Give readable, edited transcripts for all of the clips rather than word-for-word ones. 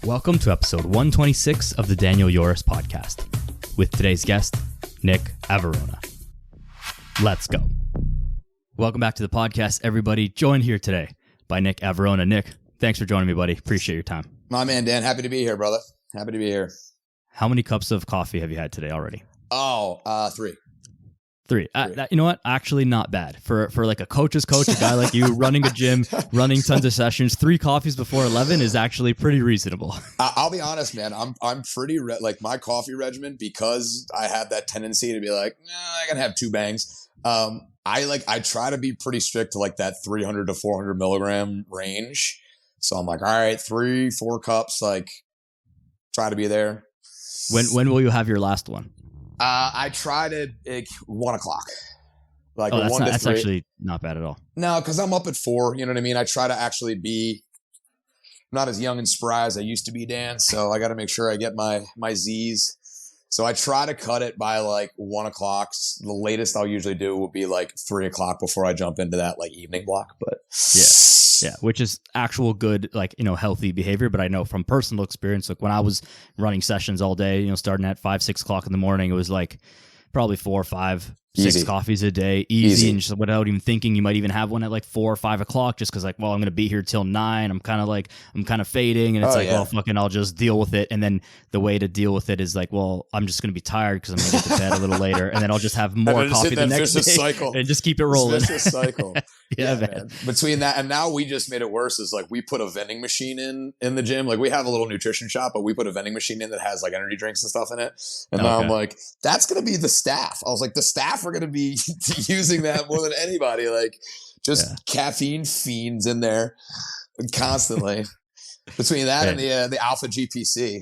Welcome to episode 126 of the Daniel Yoris podcast with today's guest, Nick Averona. Let's go. Welcome back to the podcast, everybody. Joined here today by Nick Averona. Nick, thanks for joining me, buddy. Appreciate your time. My man, Dan. Happy to be here, brother. Happy to be here. How many cups of coffee have you had today already? Three. Three. You know what? Actually, not bad. For like a coach's coach, a guy like you running a gym, running tons of sessions, 3 coffees before 11 is actually pretty reasonable. I'll be honest, man. I'm pretty like my coffee regimen, because I have that tendency to be like, I gotta have 2 bangs. I try to be pretty strict to like that 300 to 400 milligram range. So I'm like, all right, 3-4 cups, like try to be there. When will you have your last one? I tried it at 1 o'clock. Like that's actually not bad at all. No, because I'm up at 4. You know what I mean? I try to actually be not as young and spry as I used to be, Dan. So I got to make sure I get my Z's. So I try to cut it by like 1 o'clock. The latest I'll usually do will be like 3 o'clock before I jump into that like evening block. But yeah, which is actual good, like, healthy behavior. But I know from personal experience, like when I was running sessions all day, starting at 5-6 o'clock in the morning, it was like probably 4, 5, 6 coffees a day, easy. And just without even thinking, you might even have one at like 4 or 5 o'clock, just because like, well, I'm going to be here till 9. I'm kind of fading, and it's well, fucking, I'll just deal with it. And then the way to deal with it is like, well, I'm just going to be tired because I'm going to get to bed a little later, and then I'll just have more coffee the next day cycle. And just keep it rolling. Vicious cycle. Yeah, man. Between that and now, we just made it worse. Is like we put a vending machine in the gym. Like we have a little nutrition shop, but we put a vending machine in that has like energy drinks and stuff in it. And now I'm like, that's going to be the staff. I was like, the staff are going to be using that more than anybody. Like just caffeine fiends in there constantly. Between that and the Alpha GPC.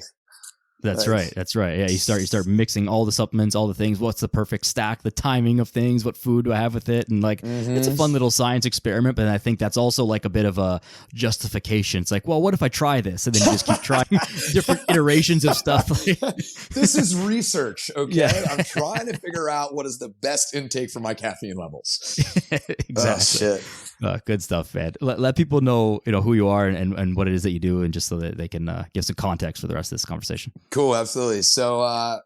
That's right. Yeah, you start mixing all the supplements, all the things. What's the perfect stack? The timing of things. What food do I have with it? And like, it's a fun little science experiment. But I think that's also like a bit of a justification. It's like, well, what if I try this? And then you just keep trying different iterations of stuff. This is research, okay? Yeah. I'm trying to figure out what is the best intake for my caffeine levels. Exactly. Oh, shit. Good stuff, man. Let people know, who you are and what it is that you do, and just so that they can give some context for the rest of this conversation. Cool, absolutely. So I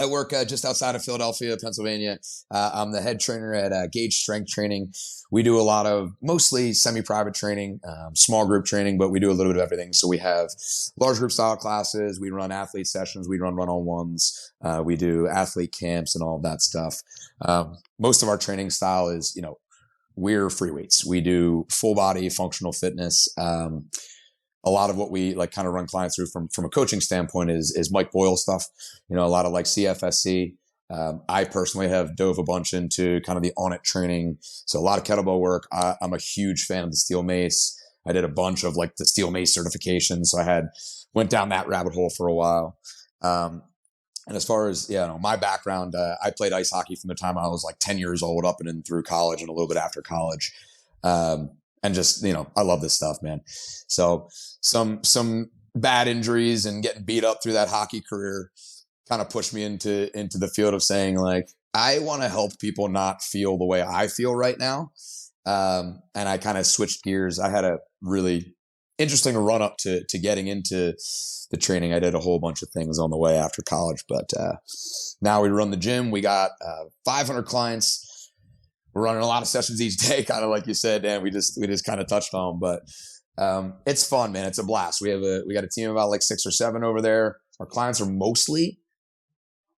work just outside of Philadelphia, Pennsylvania. I'm the head trainer at Gage Strength Training. We do a lot of mostly semi-private training, small group training, but we do a little bit of everything. So we have large group style classes. We run athlete sessions. We run one-on-ones. We do athlete camps and all of that stuff. Most of our training style is, we're free weights. We do full body functional fitness. A lot of what we like kind of run clients through from a coaching standpoint is Mike Boyle stuff, a lot of like CFSC. I personally have dove a bunch into kind of the on it training. So a lot of kettlebell work. I'm a huge fan of the steel mace. I did a bunch of like the steel mace certifications. So I went down that rabbit hole for a while. And as far as, my background, I played ice hockey from the time I was like 10 years old up and in through college and a little bit after college. And just, I love this stuff, man. So some bad injuries and getting beat up through that hockey career kind of pushed me into the field of saying like, I want to help people not feel the way I feel right now. And I kind of switched gears. I had a really interesting run up to getting into the training. I did a whole bunch of things on the way after college, but now we run the gym. We got 500 clients. We're running a lot of sessions each day, kind of like you said, Dan. We just kind of touched on, but it's fun, man. It's a blast. We got a team of about like 6 or 7 over there. Our clients are mostly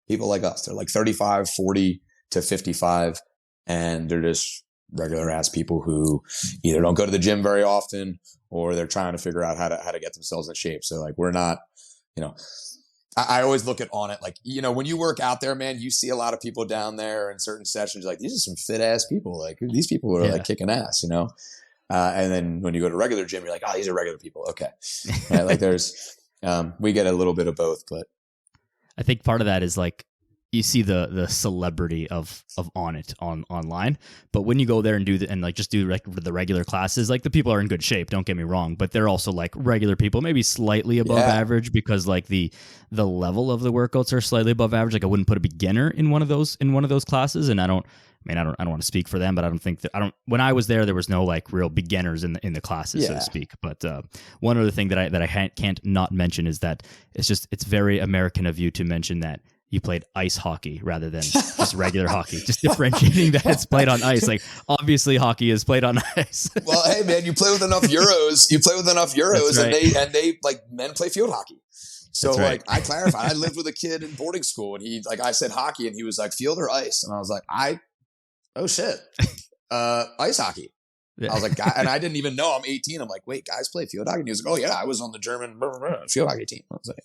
people like us. They're like 35, 40 to 55, and they're just regular ass people who either don't go to the gym very often or they're trying to figure out how to get themselves in shape. So like we're not, I always look at on it like, when you work out there, man, you see a lot of people down there in certain sessions. Like these are some fit ass people. Like these people are like kicking ass, and then when you go to regular gym, you're like, oh, these are regular people. Okay. Right? Like there's, we get a little bit of both, but I think part of that is like, you see the celebrity of online, but when you go there and just do like the regular classes, like the people are in good shape, don't get me wrong, but they're also like regular people, maybe slightly above average, because like the level of the workouts are slightly above average. Like I wouldn't put a beginner in one of those classes, and I don't want to speak for them, but I don't think that when I was there was no like real beginners in the classes, so to speak. But one other thing that I can't not mention is that it's very American of you to mention that you played ice hockey rather than just regular hockey, just differentiating that it's played on ice. Like obviously hockey is played on ice. Well, hey man, you play with enough Euros, right. and they like men play field hockey. So like I clarified, I lived with a kid in boarding school, and he like, I said hockey, and he was like field or ice, and I was like, oh shit, ice hockey. Yeah. I was like, and I didn't even know. I'm 18. I'm like, wait, guys play field hockey? And he was like, oh yeah, I was on the German field hockey team. I was like,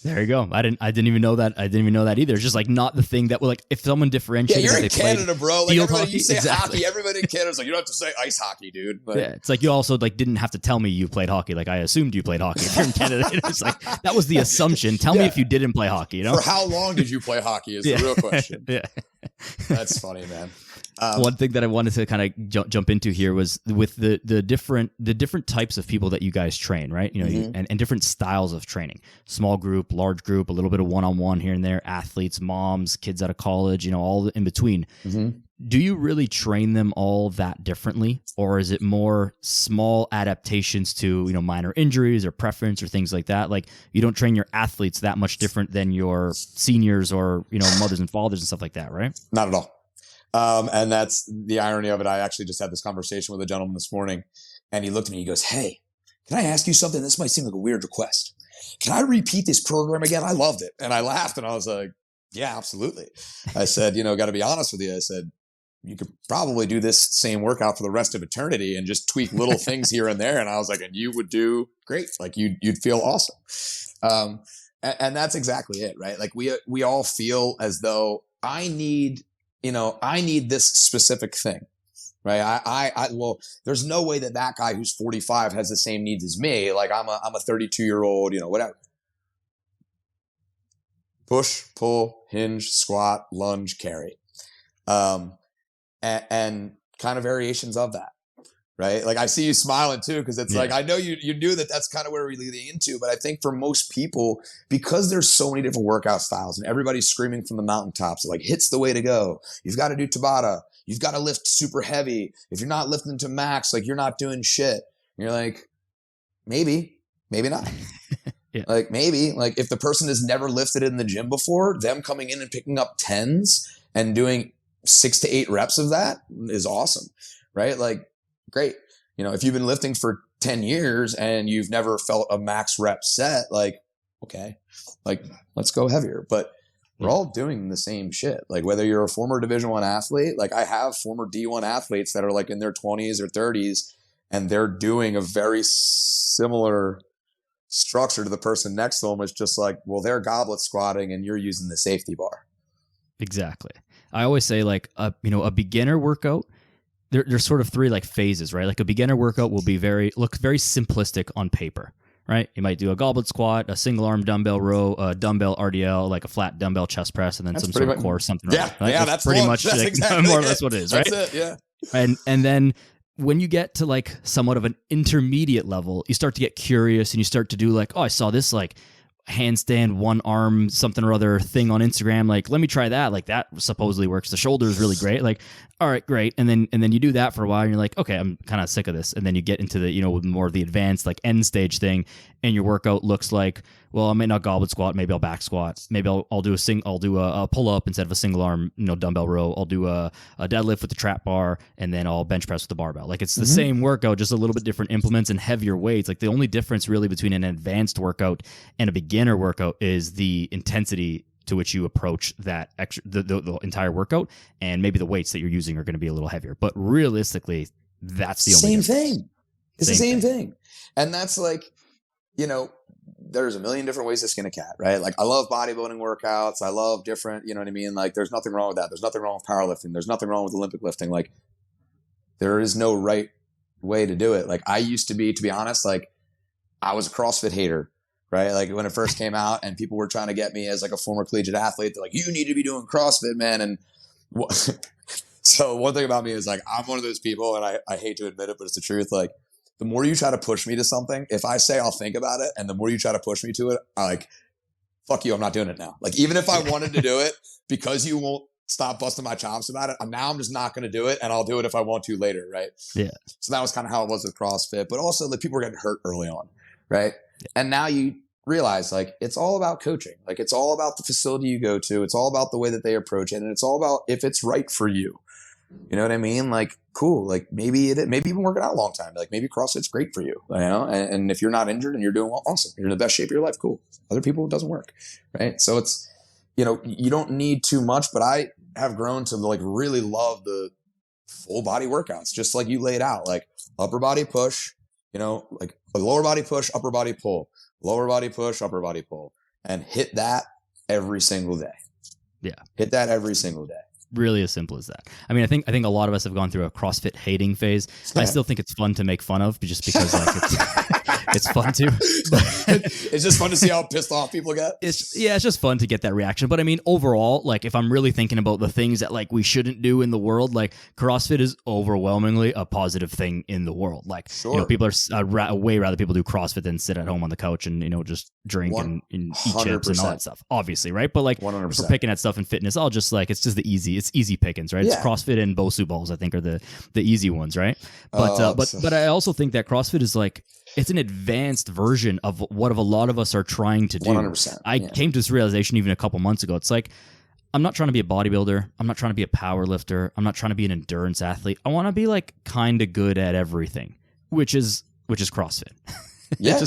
there you go. I didn't even know that. I didn't even know that either. It's just like not the thing that will like if someone differentiates. Yeah, you're in Canada, bro. Like everybody, you say hockey. Everybody in Canada's like, you don't have to say ice hockey, dude. Like, yeah, it's like you also like didn't have to tell me you played hockey. Like I assumed you played hockey. If you're in Canada, it's like that was the assumption. Tell me if you didn't play hockey. You know, for how long did you play hockey? Is the real question. Yeah, that's funny, man. One thing that I wanted to kind of jump into here was with the different types of people that you guys train, right? You know, and different styles of training, small group, large group, a little bit of one-on-one here and there, athletes, moms, kids out of college, you know, all in between. Do you really train them all that differently, or is it more small adaptations to, you know, minor injuries or preference or things like that? Like you don't train your athletes that much different than your seniors or, you know, mothers and fathers and stuff like that, right? Not at all. And that's the irony of it. I actually just had this conversation with a gentleman this morning, and he looked at me, he goes, hey, can I ask you something? This might seem like a weird request. Can I repeat this program again? I loved it. And I laughed, and I was like, yeah, absolutely. I said, you know, got to be honest with you. I said, you could probably do this same workout for the rest of eternity and just tweak little things here and there. And I was like, and you would do great. Like you'd feel awesome. And that's exactly it, right? Like we all feel as though I need this specific thing, right? Well, there's no way that guy who's 45 has the same needs as me. Like I'm a 32-year-old, you know, whatever. Push, pull, hinge, squat, lunge, carry. And kind of variations of that, right? Like I see you smiling too, because it's like I know you knew that's kind of where we're leading into, but I think for most people, because there's so many different workout styles and everybody's screaming from the mountaintops, like HIIT's the way to go. You've got to do Tabata. You've got to lift super heavy. If you're not lifting to max, like you're not doing shit. And you're like, maybe not. Like maybe, like if the person has never lifted in the gym before, them coming in and picking up 10s and doing 6 to 8 reps of that is awesome, right? Like, great. You know, if you've been lifting for 10 years and you've never felt a max rep set, like, okay, like let's go heavier. But we're all doing the same shit. Like whether you're a former Division I athlete, like I have former D1 athletes that are like in their 20s or 30s, and they're doing a very similar structure to the person next to them. It's just like, well, they're goblet squatting and you're using the safety bar. Exactly. I always say like a beginner workout, there's sort of 3 like phases, right? Like a beginner workout will be look very simplistic on paper, right? You might do a goblet squat, a single arm dumbbell row, a dumbbell RDL, like a flat dumbbell chest press, and then some sort of core, something. Yeah, right? Yeah, that's pretty much that's like, exactly more or less what it is, right? That's it, yeah. And then when you get to like somewhat of an intermediate level, you start to get curious and you start to do like, oh, I saw this like handstand, one arm, something or other thing on Instagram. Like, let me try that. Like that supposedly works. The shoulder is really great. Like, all right, great. And then you do that for a while and you're like, okay, I'm kind of sick of this. And then you get into the, you know, more of the advanced like end stage thing. And your workout looks like, well, I may not goblet squat. Maybe I'll back squat. Maybe I'll do a pull up instead of a single arm, you know, dumbbell row. I'll do a deadlift with the trap bar, and then I'll bench press with the barbell. Like it's the same workout, just a little bit different implements and heavier weights. Like the only difference really between an advanced workout and a beginner workout is the intensity to which you approach that the entire workout, and maybe the weights that you're using are going to be a little heavier. But realistically, that's the only difference. Thing. It's the same thing. And that's like, you know, there's a million different ways to skin a cat, right? Like I love bodybuilding workouts. I love different, you know what I mean? Like there's nothing wrong with that. There's nothing wrong with powerlifting. There's nothing wrong with Olympic lifting. Like there is no right way to do it. Like I used to be honest, like I was a CrossFit hater, right? Like when it first came out and people were trying to get me as like a former collegiate athlete, they're like, you need to be doing CrossFit, man. And so one thing about me is like, I'm one of those people, and I hate to admit it, but it's the truth. Like the more you try to push me to something, if I say I'll think about it, and the more you try to push me to it, I like, fuck you, I'm not doing it now. Like even if I wanted to do it, because you won't stop busting my chops about it, I'm just not going to do it, and I'll do it if I want to later, right? Yeah. So that was kind of how it was with CrossFit, but also like people were getting hurt early on, right? Yeah. And now you realize like it's all about coaching. Like it's all about the facility you go to. It's all about the way that they approach it, and it's all about if it's right for you. You know what I mean? Like, cool. Like maybe maybe you've been working out a long time. Like maybe CrossFit's great for you, you know? And if you're not injured and you're doing well, awesome. You're in the best shape of your life. Cool. Other people, it doesn't work. Right. So it's, you know, you don't need too much, but I have grown to like really love the full body workouts, just like you laid out, like upper body push, you know, like a lower body push, upper body pull, lower body push, upper body pull, and hit that every single day. Yeah. Hit that every single day. Really as simple as that. I mean, I think a lot of us have gone through a CrossFit hating phase. I still think it's fun to make fun of, just because like it's fun to. It's just fun to see how pissed off people get. It's just fun to get that reaction. But I mean, overall, like if I'm really thinking about the things that like we shouldn't do in the world, like CrossFit is overwhelmingly a positive thing in the world. Like, sure. You know, people are way rather people do CrossFit than sit at home on the couch and, you know, just drink and eat chips and all that stuff. Obviously, right? But like 100%. If we're picking at stuff in fitness, I'll just like, it's just it's easy pickings, right? Yeah. It's CrossFit and Bosu balls, I think, are the easy ones, right? But I also think that CrossFit is like, it's an advanced version of what a lot of us are trying to do. 100%. I came to this realization even a couple months ago. It's like, I'm not trying to be a bodybuilder. I'm not trying to be a power lifter. I'm not trying to be an endurance athlete. I want to be like kind of good at everything, which is CrossFit. Yeah.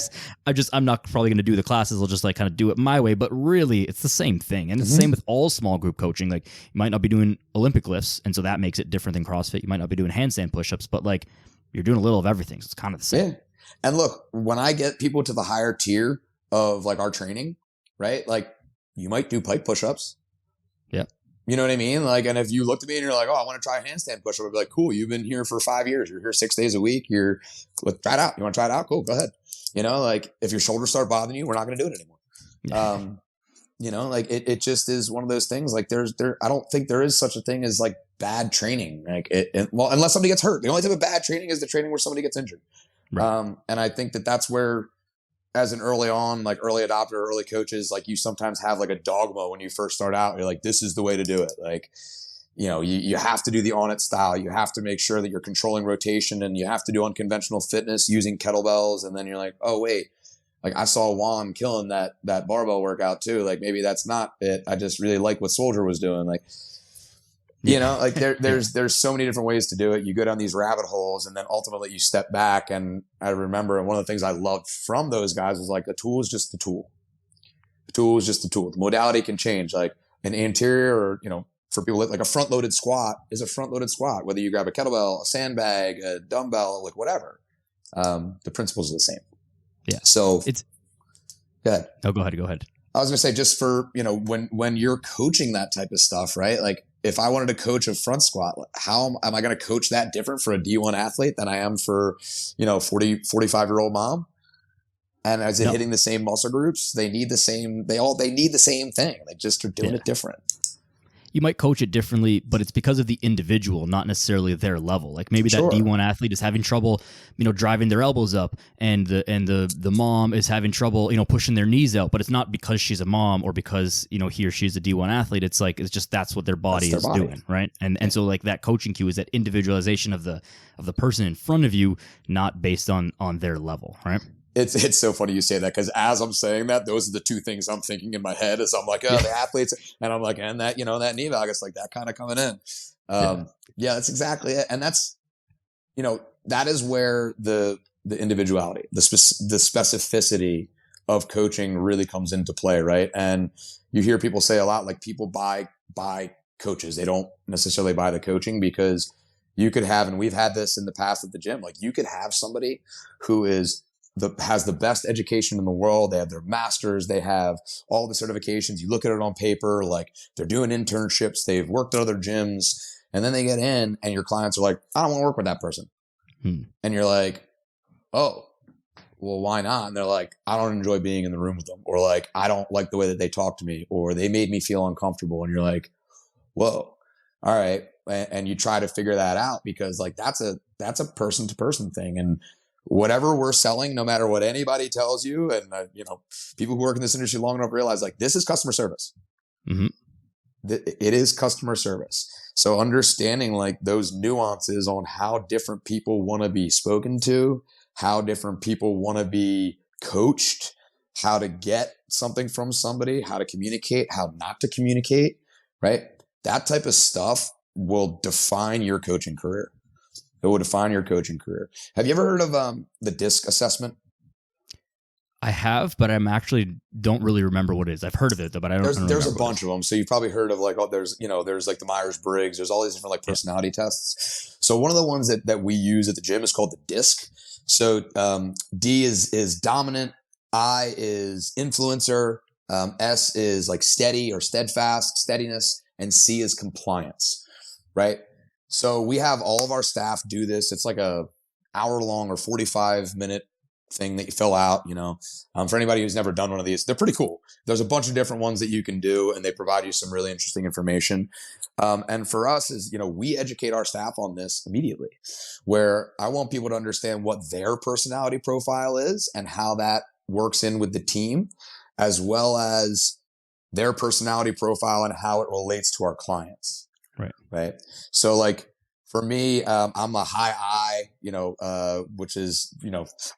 I'm not probably going to do the classes. I'll just like kind of do it my way, but really it's the same thing. And it's the same with all small group coaching. Like you might not be doing Olympic lifts, and so that makes it different than CrossFit. You might not be doing handstand push-ups, but like you're doing a little of everything. So it's kind of the same. Yeah. And look, when I get people to the higher tier of like our training, right? Like you might do pipe push-ups. Yeah. You know what I mean? Like, and if you looked at me and you're like, oh, I want to try a handstand push-up, I'd be like, cool, you've been here for 5 years. You're here 6 days a week. Let's try it out. You want to try it out? Cool, go ahead. You know, like if your shoulders start bothering you, we're not going to do it anymore. You know, like it just is one of those things. Like I don't think there is such a thing as like bad training. Like well, unless somebody gets hurt. The only type of bad training is the training where somebody gets injured. Right. And I think that's where, as an early adopter, early coaches, like you sometimes have like a dogma when you first start out. You're like, this is the way to do it. Like, you know, you have to do the on it style. You have to make sure that you're controlling rotation, and you have to do unconventional fitness using kettlebells. And then you're like, oh, wait, like I saw Juan killing that barbell workout too. Like maybe that's not it. I just really like what Soldier was doing. Like, you know, like there's so many different ways to do it. You go down these rabbit holes, and then ultimately you step back. And I remember one of the things I loved from those guys was like, the tool is just the tool. The tool is just the tool. The modality can change. Like an anterior, or, you know, for people like a front loaded squat is a front loaded squat, whether you grab a kettlebell, a sandbag, a dumbbell, like whatever. The principles are the same. Yeah. So go ahead. Oh, go ahead. I was going to say, just for, you know, when you're coaching that type of stuff, right? Like if I wanted to coach a front squat, how am I going to coach that different for a D1 athlete than I am for, you know, 45-year-old mom? And is it hitting the same muscle groups? They need the same, they need the same thing. They just are doing it different. You might coach it differently, but it's because of the individual, not necessarily their level. Like maybe that D1 athlete is having trouble, you know, driving their elbows up, and the mom is having trouble, you know, pushing their knees out. But it's not because she's a mom or because, you know, he or she's a D1 athlete. It's like it's just that's what their body is doing, right? And so like that coaching cue is that individualization of the person in front of you, not based on their level, right? It's so funny you say that, because as I'm saying that, those are the two things I'm thinking in my head. Is I'm like, oh, the athletes, and I'm like, and that, you know, that knee valgus, it's like that kind of coming in. Yeah, that's exactly it. And that's, you know, that is where the individuality, the specificity of coaching really comes into play, right? And you hear people say a lot, like people buy coaches. They don't necessarily buy the coaching, because you could have, and we've had this in the past at the gym, like you could have somebody who has the best education in the world. They have their masters. They have all the certifications. You look at it on paper, like they're doing internships. They've worked at other gyms, and then they get in and your clients are like, I don't want to work with that person. And you're like, oh, well, why not? And they're like, I don't enjoy being in the room with them, or like, I don't like the way that they talk to me, or they made me feel uncomfortable. And you're like, whoa, all right. And you try to figure that out, because like, that's a person to person thing. And whatever we're selling, no matter what anybody tells you, and people who work in this industry long enough realize like, this is customer service. Mm-hmm. It is customer service. So understanding like those nuances on how different people want to be spoken to, how different people want to be coached, how to get something from somebody, how to communicate, how not to communicate, right? That type of stuff will define your coaching career. It will define your coaching career. Have you ever heard of the DISC assessment? I have, but I'm actually don't really remember what it is. I've heard of it though, but I don't. There's a bunch of them. So you've probably heard of like, there's like the Myers-Briggs. There's all these different like personality tests. So one of the ones that we use at the gym is called the DISC. So D is dominant, I is influencer, S is like steady or steadfast, steadiness, and C is compliance, right? So we have all of our staff do this. It's like a hour-long or 45-minute thing that you fill out, for anybody who's never done one of these, they're pretty cool. There's a bunch of different ones that you can do, and they provide you some really interesting information. And for us is, we educate our staff on this immediately, where I want people to understand what their personality profile is and how that works in with the team, as well as their personality profile and how it relates to our clients. Right. So like, for me, I'm a high I, which is,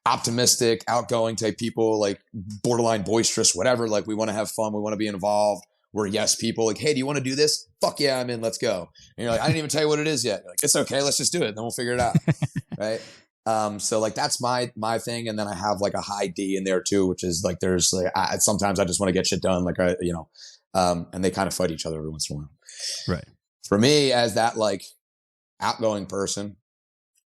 optimistic, outgoing type people, like borderline boisterous, whatever. Like we want to have fun. We want to be involved. We're yes people. Like, hey, do you want to do this? Fuck yeah, I'm in. Let's go. And you're like, I didn't even tell you what it is yet. You're like, it's okay. Let's just do it. Then we'll figure it out. Right. So like, that's my thing. And then I have like a high D in there too, which is like, there's like, sometimes I just want to get shit done. Like, and they kind of fight each other every once in a while. Right. For me, as that like outgoing person,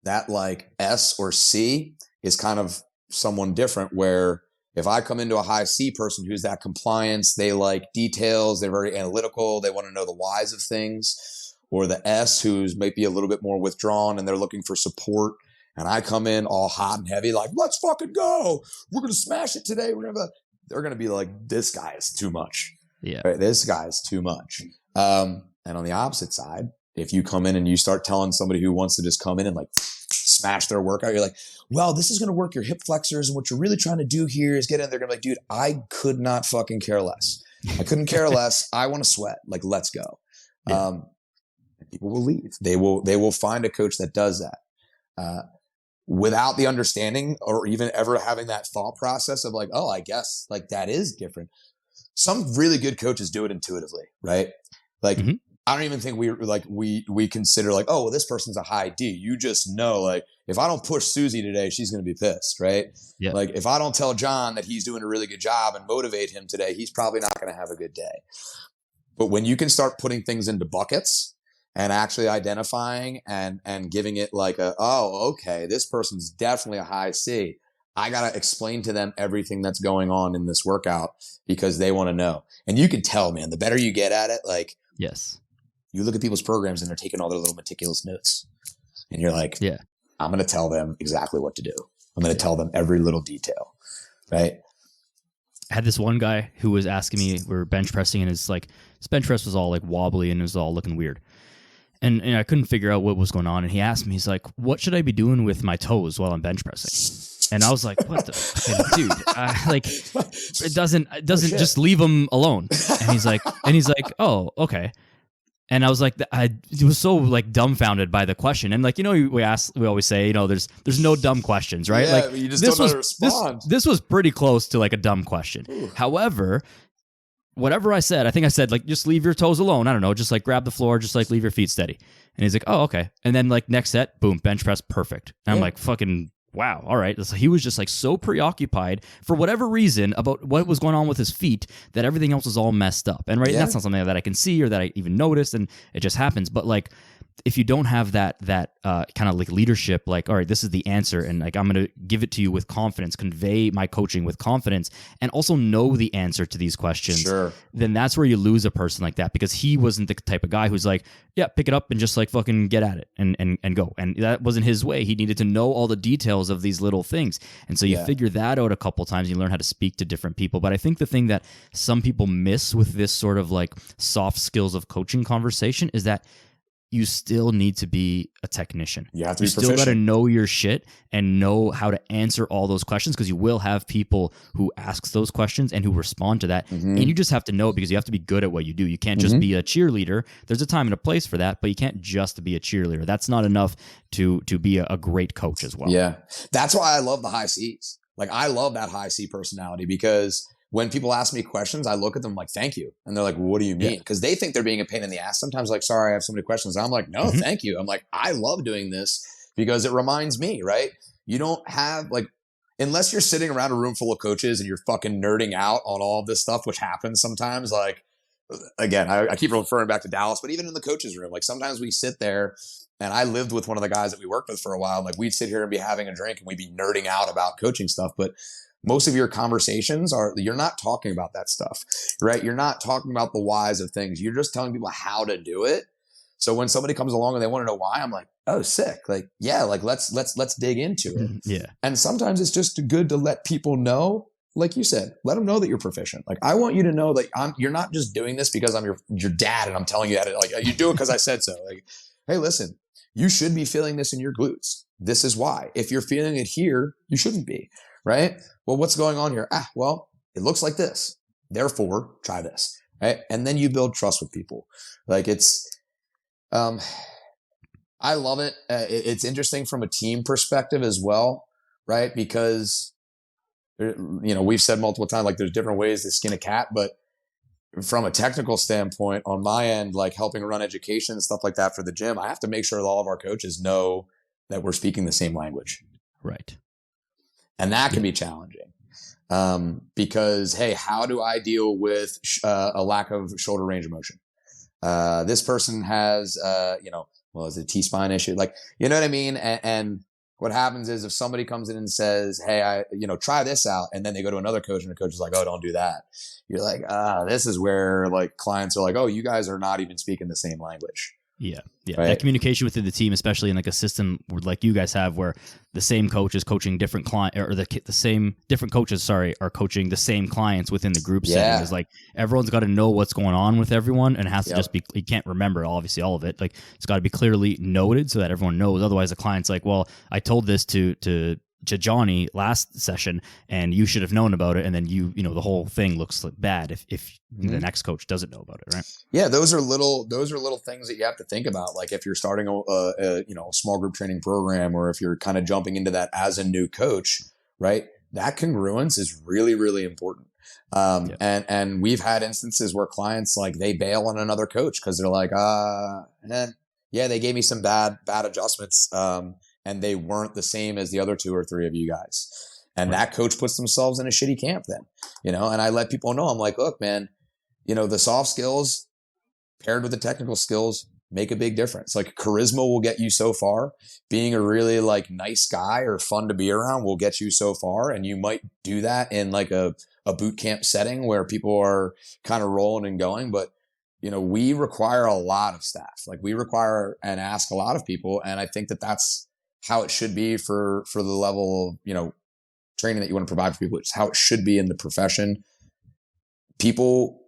that like S or C is kind of someone different, where if I come into a high C person who's that compliance, they like details, they're very analytical, they want to know the whys of things, or the S who's maybe a little bit more withdrawn and they're looking for support, and I come in all hot and heavy, like, let's fucking go, we're going to smash it today, they're going to be like, this guy is too much. Yeah. Right? This guy is too much. And on the opposite side, if you come in and you start telling somebody who wants to just come in and like smash their workout, you're like, well, this is going to work your hip flexors. And what you're really trying to do here is get in. They're going to be like, dude, I could not fucking care less. I couldn't care less. I want to sweat. Like, let's go. Yeah. People will leave. They will find a coach that does that. Without the understanding or even ever having that thought process of like, oh, I guess like that is different. Some really good coaches do it intuitively, right? Like, mm-hmm. I don't even think we consider like, oh, well, this person's a high D. You just know, like, if I don't push Susie today, she's going to be pissed, right? Yeah. Like, if I don't tell John that he's doing a really good job and motivate him today, he's probably not going to have a good day. But when you can start putting things into buckets and actually identifying and giving it like oh, okay, this person's definitely a high C. I got to explain to them everything that's going on in this workout because they want to know. And you can tell, man, the better you get at it, like, yes. You look at people's programs and they're taking all their little meticulous notes. And you're like, yeah, I'm going to tell them exactly what to do. I'm going to tell them every little detail. Right. I had this one guy who was asking me, we were bench pressing, and his bench press was all like wobbly and it was all looking weird. And I couldn't figure out what was going on. And he asked me, he's like, what should I be doing with my toes while I'm bench pressing? And I was like, what the fucking dude? It doesn't just leave them alone. And he's like, oh, okay. And I was like, I was so like dumbfounded by the question. And like, we always say, there's no dumb questions, right? Yeah, like you just don't know how to respond. This was pretty close to like a dumb question. Ooh. However, whatever I said, I think I said like, just leave your toes alone. I don't know. Just like grab the floor, just like leave your feet steady. And he's like, oh, okay. And then like next set, boom, bench press, perfect. And I'm like, fucking wow. All right. So he was just like so preoccupied for whatever reason about what was going on with his feet that everything else was all messed up. And that's not something that I can see or that I even noticed. And it just happens. But like, if you don't have that kind of like leadership, like, all right, this is the answer, and like I'm going to give it to you with confidence, convey my coaching with confidence, and also know the answer to these questions, Sure. then that's where you lose a person like that, because he wasn't the type of guy who's like, yeah, pick it up and just like fucking get at it and go. And that wasn't his way. He needed to know all the details of these little things. And so you figure that out a couple times, you learn how to speak to different people. But I think the thing that some people miss with this sort of like soft skills of coaching conversation is that you still need to be a technician. You have to you be still proficient. got to know your shit and know how to answer all those questions, because you will have people who ask those questions and who respond to that. Mm-hmm. And you just have to know, because you have to be good at what you do. You can't just be a cheerleader. There's a time and a place for that, but you can't just be a cheerleader. That's not enough to be a great coach as well. Yeah. That's why I love the high C's. Like, I love that high C personality, because when people ask me questions, I look at them like, thank you. And they're like, well, what do you mean? Because they think they're being a pain in the ass. Sometimes like, sorry, I have so many questions. And I'm like, no, thank you. I'm like, I love doing this because it reminds me, right? You don't have like, unless you're sitting around a room full of coaches and you're fucking nerding out on all of this stuff, which happens sometimes. Like, again, I keep referring back to Dallas, but even in the coaches room, like sometimes we sit there, and I lived with one of the guys that we worked with for a while. Like, we'd sit here and be having a drink and we'd be nerding out about coaching stuff. But most of your conversations you're not talking about that stuff, right? You're not talking about the whys of things. You're just telling people how to do it. So when somebody comes along and they want to know why, I'm like, oh, sick. Like, yeah, like let's dig into it. Yeah. And sometimes it's just good to let people know, like you said, let them know that you're proficient. Like, I want you to know that you're not just doing this because I'm your dad and I'm telling you that. Like, you do it because I said so. Like, hey, listen, you should be feeling this in your glutes. This is why. If you're feeling it here, you shouldn't be, right? Well, what's going on here? Well, it looks like this. Therefore, try this, right? And then you build trust with people. Like, it's, I love it. It's interesting from a team perspective as well, right? Because, we've said multiple times, like, there's different ways to skin a cat, but from a technical standpoint on my end, like helping run education and stuff like that for the gym, I have to make sure that all of our coaches know that we're speaking the same language. Right. And that can be challenging because, hey, how do I deal with a lack of shoulder range of motion? This person has, is it a T-spine issue? Like, you know what I mean? And what happens is if somebody comes in and says, hey, try this out. And then they go to another coach and the coach is like, oh, don't do that. You're like, this is where like clients are like, oh, you guys are not even speaking the same language. Yeah. Yeah. Right? That communication within the team, especially in like a system like you guys have, where the same coach is coaching different client, or the same different coaches, are coaching the same clients within the group setting. Is like, everyone's got to know what's going on with everyone, and it has to just be, you can't remember obviously all of it. Like, it's got to be clearly noted so that everyone knows. Otherwise the client's like, well, I told this to Johnny last session and you should have known about it. And then the whole thing looks bad if the next coach doesn't know about it. Right. Yeah. Those are little things that you have to think about. Like, if you're starting a small group training program, or if you're kind of jumping into that as a new coach, right? That congruence is really, really important. And we've had instances where clients, like, they bail on another coach because they're like, they gave me some bad adjustments. And they weren't the same as the other 2 or 3 of you guys. And that coach puts themselves in a shitty camp then, and I let people know, I'm like, look, man, the soft skills paired with the technical skills make a big difference. Like, charisma will get you so far. Being a really like nice guy or fun to be around will get you so far. And you might do that in like a boot camp setting where people are kind of rolling and going. But, we require a lot of staff. Like, we require and ask a lot of people. And I think that that's how it should be for the level of, training that you want to provide for people. It's how it should be in the profession. People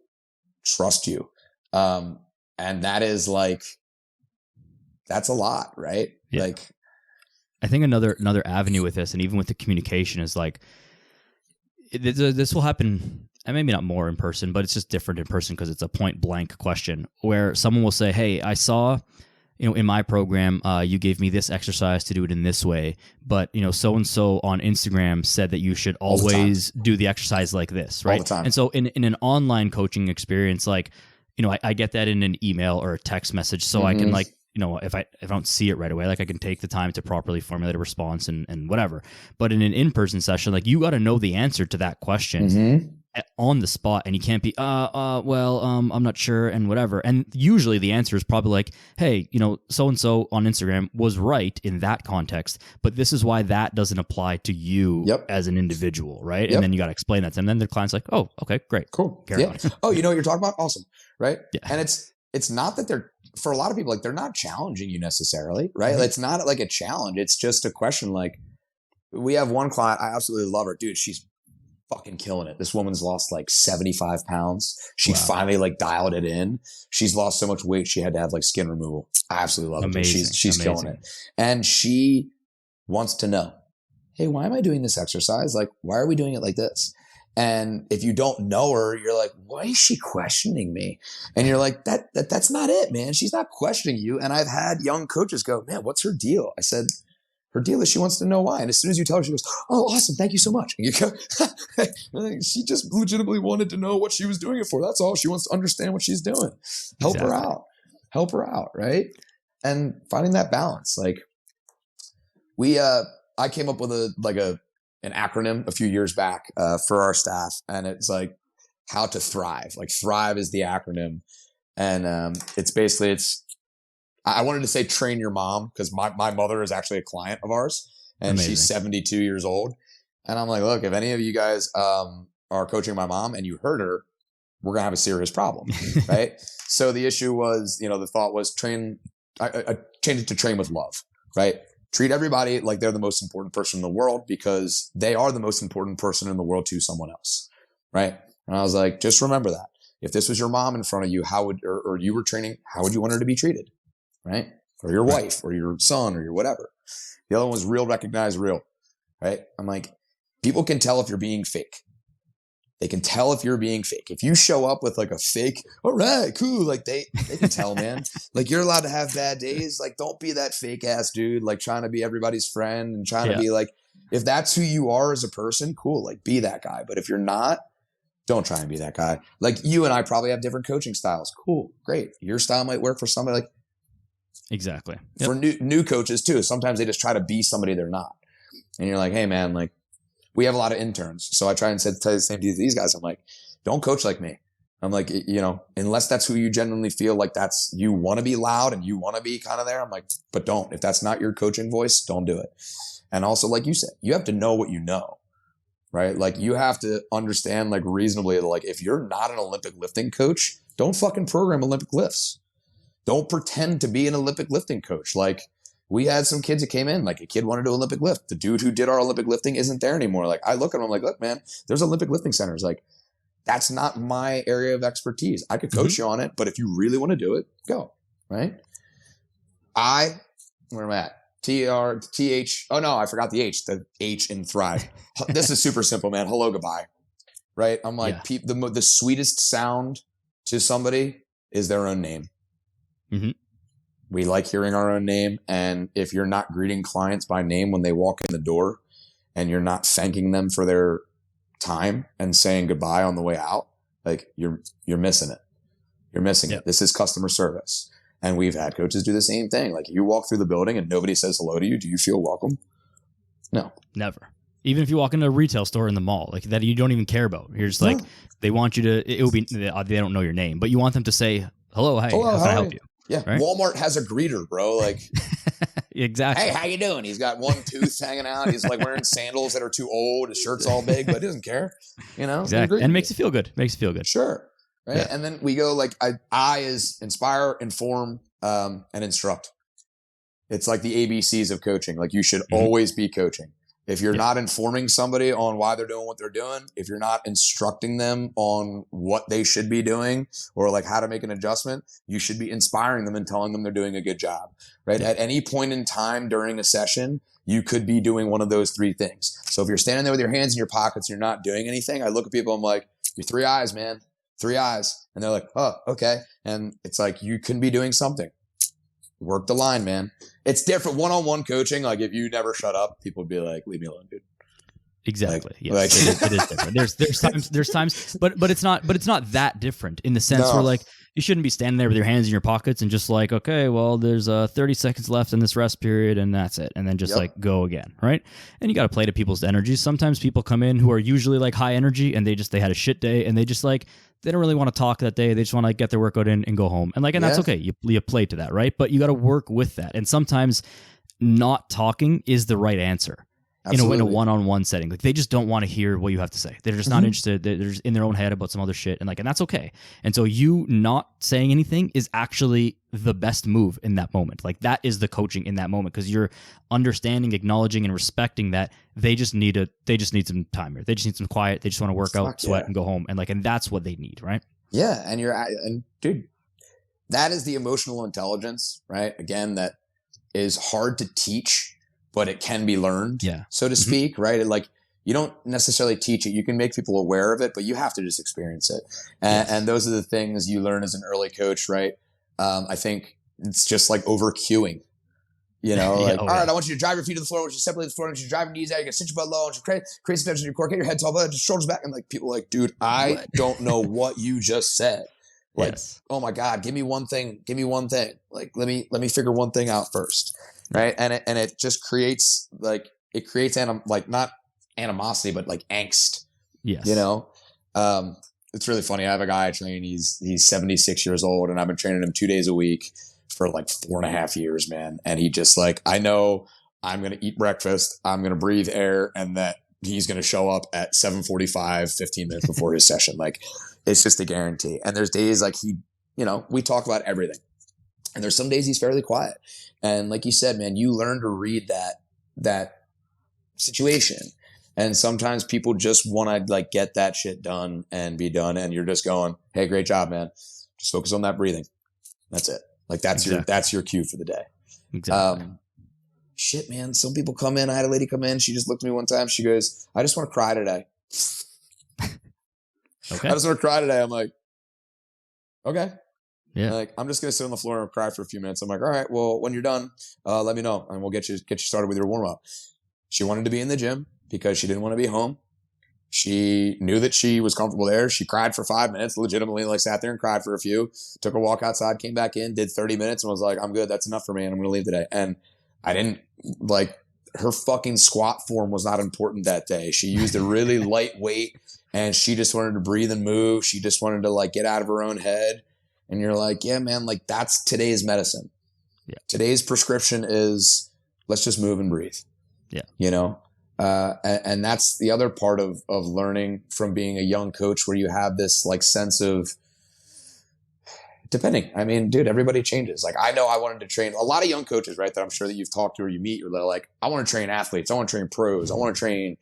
trust you. And that is like, that's a lot, right? Yeah. Like, I think another avenue with this, and even with the communication, is like, this will happen, and maybe not more in person, but it's just different in person because it's a point blank question where someone will say, hey, I saw, in my program, you gave me this exercise to do it in this way, but, so-and-so on Instagram said that you should always do the exercise like this, right? All the time. And so in an online coaching experience, like, I get that in an email or a text message, so I can, like, if I don't see it right away, like, I can take the time to properly formulate a response and whatever. But in an in-person session, like, you got to know the answer to that question. on the spot, and you can't be, well, I'm not sure and whatever. And usually the answer is probably like, hey, so-and-so on Instagram was right in that context, but this is why that doesn't apply to you as an individual, right? And then you got to explain that. And then the client's like, oh, okay, great. Cool. Carry on. Oh, you know what you're talking about? Awesome. Right. Yeah. And it's not that for a lot of people, like they're not challenging you necessarily, right? Mm-hmm. It's not like a challenge. It's just a question. Like we have one client, I absolutely love her. Dude, she's fucking killing it. This woman's lost like 75 pounds. She finally like dialed it in. She's lost so much weight. She had to have like skin removal. I absolutely love it. She's killing it. And she wants to know, hey, why am I doing this exercise? Like, why are we doing it like this? And if you don't know her, you're like, why is she questioning me? And you're like, that's not it, man. She's not questioning you. And I've had young coaches go, man, what's her deal? I said, her deal is she wants to know why. And as soon as you tell her, she goes, oh, awesome. Thank you so much. And you go, she just legitimately wanted to know what she was doing it for. That's all. She wants to understand what she's doing. Help her out. Right. And finding that balance. Like I came up with an acronym a few years back for our staff. And it's like how to thrive. Like thrive is the acronym. And I wanted to say train your mom because my mother is actually a client of ours and Amazing. She's 72 years old. And I'm like, look, if any of you guys are coaching my mom and you hurt her, we're going to have a serious problem. Right. So the issue was, the thought was I changed it to train with love. Right. Treat everybody like they're the most important person in the world because they are the most important person in the world to someone else. Right. And I was like, just remember that. If this was your mom in front of you, or you were training, how would you want her to be treated? Right? Or your wife or your son or your whatever. The other one was real, recognize real. Right? I'm like, people can tell if you're being fake. They can tell if you're being fake. If you show up with like a fake, all right, cool. Like they can tell, man. Like you're allowed to have bad days. Like don't be that fake ass dude, like trying to be everybody's friend and trying to be like, if that's who you are as a person, cool. Like be that guy. But if you're not, don't try and be that guy. Like you and I probably have different coaching styles. Cool. Great. Your style might work for somebody like, exactly. For new coaches too. Sometimes they just try to be somebody they're not. And you're like, hey man, like we have a lot of interns. So I try and tell the same to these guys. I'm like, don't coach like me. I'm like, unless that's who you genuinely feel like you want to be loud and you want to be kind of there. I'm like, but don't. If that's not your coaching voice, don't do it. And also, like you said, you have to know what you know, right? Like you have to understand like reasonably, like if you're not an Olympic lifting coach, don't fucking program Olympic lifts. Don't pretend to be an Olympic lifting coach. Like we had some kids that came in, like a kid wanted to Olympic lift. The dude who did our Olympic lifting isn't there anymore. Like I look at him, I'm like, look, man, there's Olympic lifting centers. Like that's not my area of expertise. I could coach you on it, but if you really want to do it, go. Right. Where am I at? TH. Oh no, I forgot the H in thrive. This is super simple, man. Hello, goodbye. Right. I'm like, the sweetest sound to somebody is their own name. Mm-hmm. We like hearing our own name. And if you're not greeting clients by name when they walk in the door and you're not thanking them for their time and saying goodbye on the way out, like you're missing it. You're missing it. This is customer service. And we've had coaches do the same thing. Like you walk through the building and nobody says hello to you. Do you feel welcome? No. Never. Even if you walk into a retail store in the mall, like that you don't even care about. You're just like, they want you to, they don't know your name, but you want them to say, hello, hey, how can I help you? Yeah. Right? Walmart has a greeter, bro. Like, exactly. Hey, how you doing? He's got one tooth hanging out. He's like wearing sandals that are too old. His shirt's all big, but he doesn't care. Exactly. And makes you feel good. Sure. Right. Yeah. And then we go like, I is inspire, inform, and instruct. It's like the ABCs of coaching. Like you should always be coaching. If you're not informing somebody on why they're doing what they're doing, if you're not instructing them on what they should be doing or like how to make an adjustment, you should be inspiring them and telling them they're doing a good job, right? At any point in time during a session, you could be doing one of those three things. So if you're standing there with your hands in your pockets and you're not doing anything, I look at people, I'm like, you're 3 eyes, man, 3 eyes. And they're like, oh, okay. And it's like, you can be doing something. Work the line, man. It's different. One-on-one coaching. Like if you never shut up, people would be like, leave me alone, dude. Exactly. Yes. It is different. There's times, but it's not that different in the sense where like you shouldn't be standing there with your hands in your pockets and just like, okay, well, there's 30 seconds left in this rest period and that's it. And then just like go again. Right. And you got to play to people's energies. Sometimes people come in who are usually like high energy and they had a shit day and they just like, they don't really want to talk that day. They just want to get their workout in and go home. And that's okay. You play to that. Right. But you got to work with that. And sometimes not talking is the right answer. Absolutely. In a one-on-one setting. Like they just don't want to hear what you have to say. They're just not interested. They're just in their own head about some other shit. And that's okay. And so you not saying anything is actually the best move in that moment. Like that is the coaching in that moment because you're understanding, acknowledging, and respecting that they just need some time here. They just need some quiet. They just want to work out, sweat, and go home. And that's what they need, right? Yeah. And dude, that is the emotional intelligence, right? Again, that is hard to teach, but it can be learned, so to speak, right? Like you don't necessarily teach it. You can make people aware of it, but you have to just experience it. And those are the things you learn as an early coach, right? I think it's just like over cueing, all right, I want you to drive your feet to the floor. I want you to separate the floor. I want you to drive your knees out. You got to sit your butt low. I want you to create some tension in your core. Get your head tall, just shoulders back. And like people are like, dude, I don't know what you just said. Like, oh my God, give me one thing. Like, let me figure one thing out first. Right. And it just creates not animosity, but like angst. Yes. It's really funny. I have a guy I train. He's 76 years old and I've been training him 2 days a week for like 4.5 years, man. And he just like, I know I'm going to eat breakfast. I'm going to breathe air and that he's going to show up at 7:45, 15 minutes before his session. Like it's just a guarantee. And there's days like we talk about everything. And there's some days he's fairly quiet. And like you said, man, you learn to read that situation. And sometimes people just want to like get that shit done and be done. And you're just going, hey, great job, man. Just focus on that breathing. That's it. Like that's your cue for the day. Exactly. Shit, man. Some people come in. I had a lady come in. She just looked at me one time. She goes, I just want to cry today. Okay. I just want to cry today. I'm like, okay. Yeah. Like, I'm just going to sit on the floor and cry for a few minutes. I'm like, all right, well, when you're done, let me know and we'll get you started with your warm up. She wanted to be in the gym because she didn't want to be home. She knew that she was comfortable there. She cried for 5 minutes, legitimately like sat there and cried for a few, took a walk outside, came back in, did 30 minutes and was like, I'm good. That's enough for me. And I'm going to leave today. And I didn't like her fucking squat form was not important that day. She used a really light weight and she just wanted to breathe and move. She just wanted to like get out of her own head. And you're like, yeah, man, like that's today's medicine. Yeah. Today's prescription is let's just move and breathe. Yeah. And that's the other part of learning from being a young coach where you have this like sense of depending. I mean, dude, everybody changes. Like I know I wanted to train a lot of young coaches, right? That I'm sure that you've talked to or you meet, you're like, I want to train athletes. I want to train pros. I want to train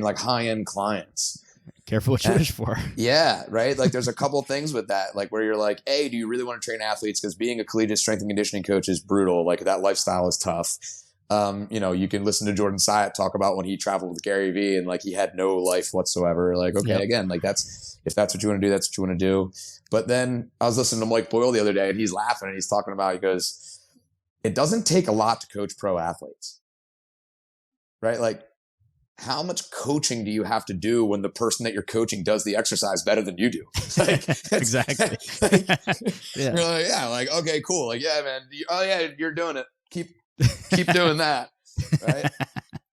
like high-end clients. Careful what you wish for. Yeah, right. Like there's a couple things with that, like where you're like, hey, do you really want to train athletes? Because being a collegiate strength and conditioning coach is brutal. Like that lifestyle is tough. You can listen to Jordan Syatt talk about when he traveled with Gary Vee and like he had no life whatsoever. Like, okay, Again, like if that's what you want to do, that's what you want to do. But then I was listening to Mike Boyle the other day and he's laughing and he's talking about, he goes, it doesn't take a lot to coach pro athletes, right? Like, how much coaching do you have to do when the person that you're coaching does the exercise better than you do? Like, exactly. You're like, yeah, like, okay, cool. Like, yeah, man. You're doing it. Keep doing that. Right.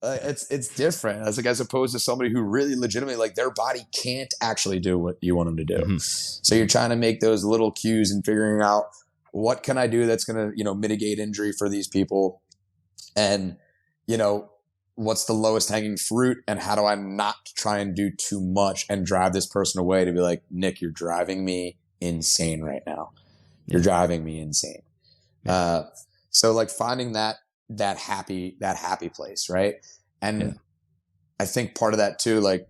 It's different as opposed to somebody who really legitimately like their body can't actually do what you want them to do. Mm-hmm. So you're trying to make those little cues and figuring out what can I do that's going to, mitigate injury for these people. And, what's the lowest hanging fruit and how do I not try and do too much and drive this person away to be like, Nick, you're driving me insane right now. You're driving me insane. So like finding that happy place. Right. And I think part of that too, like,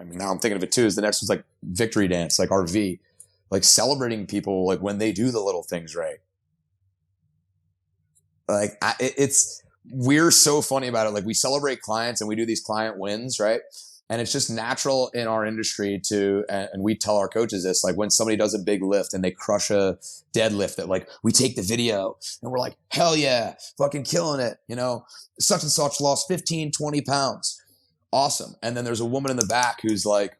I mean, now I'm thinking of it too, is the next one's like victory dance, like RV, like celebrating people, like when they do the little things right. Like we're so funny about it. Like we celebrate clients and we do these client wins, right? And it's just natural in our industry and we tell our coaches this, like when somebody does a big lift and they crush a deadlift that like we take the video and we're like, hell yeah, fucking killing it. Such and such lost 15, 20 pounds. Awesome. And then there's a woman in the back who's like,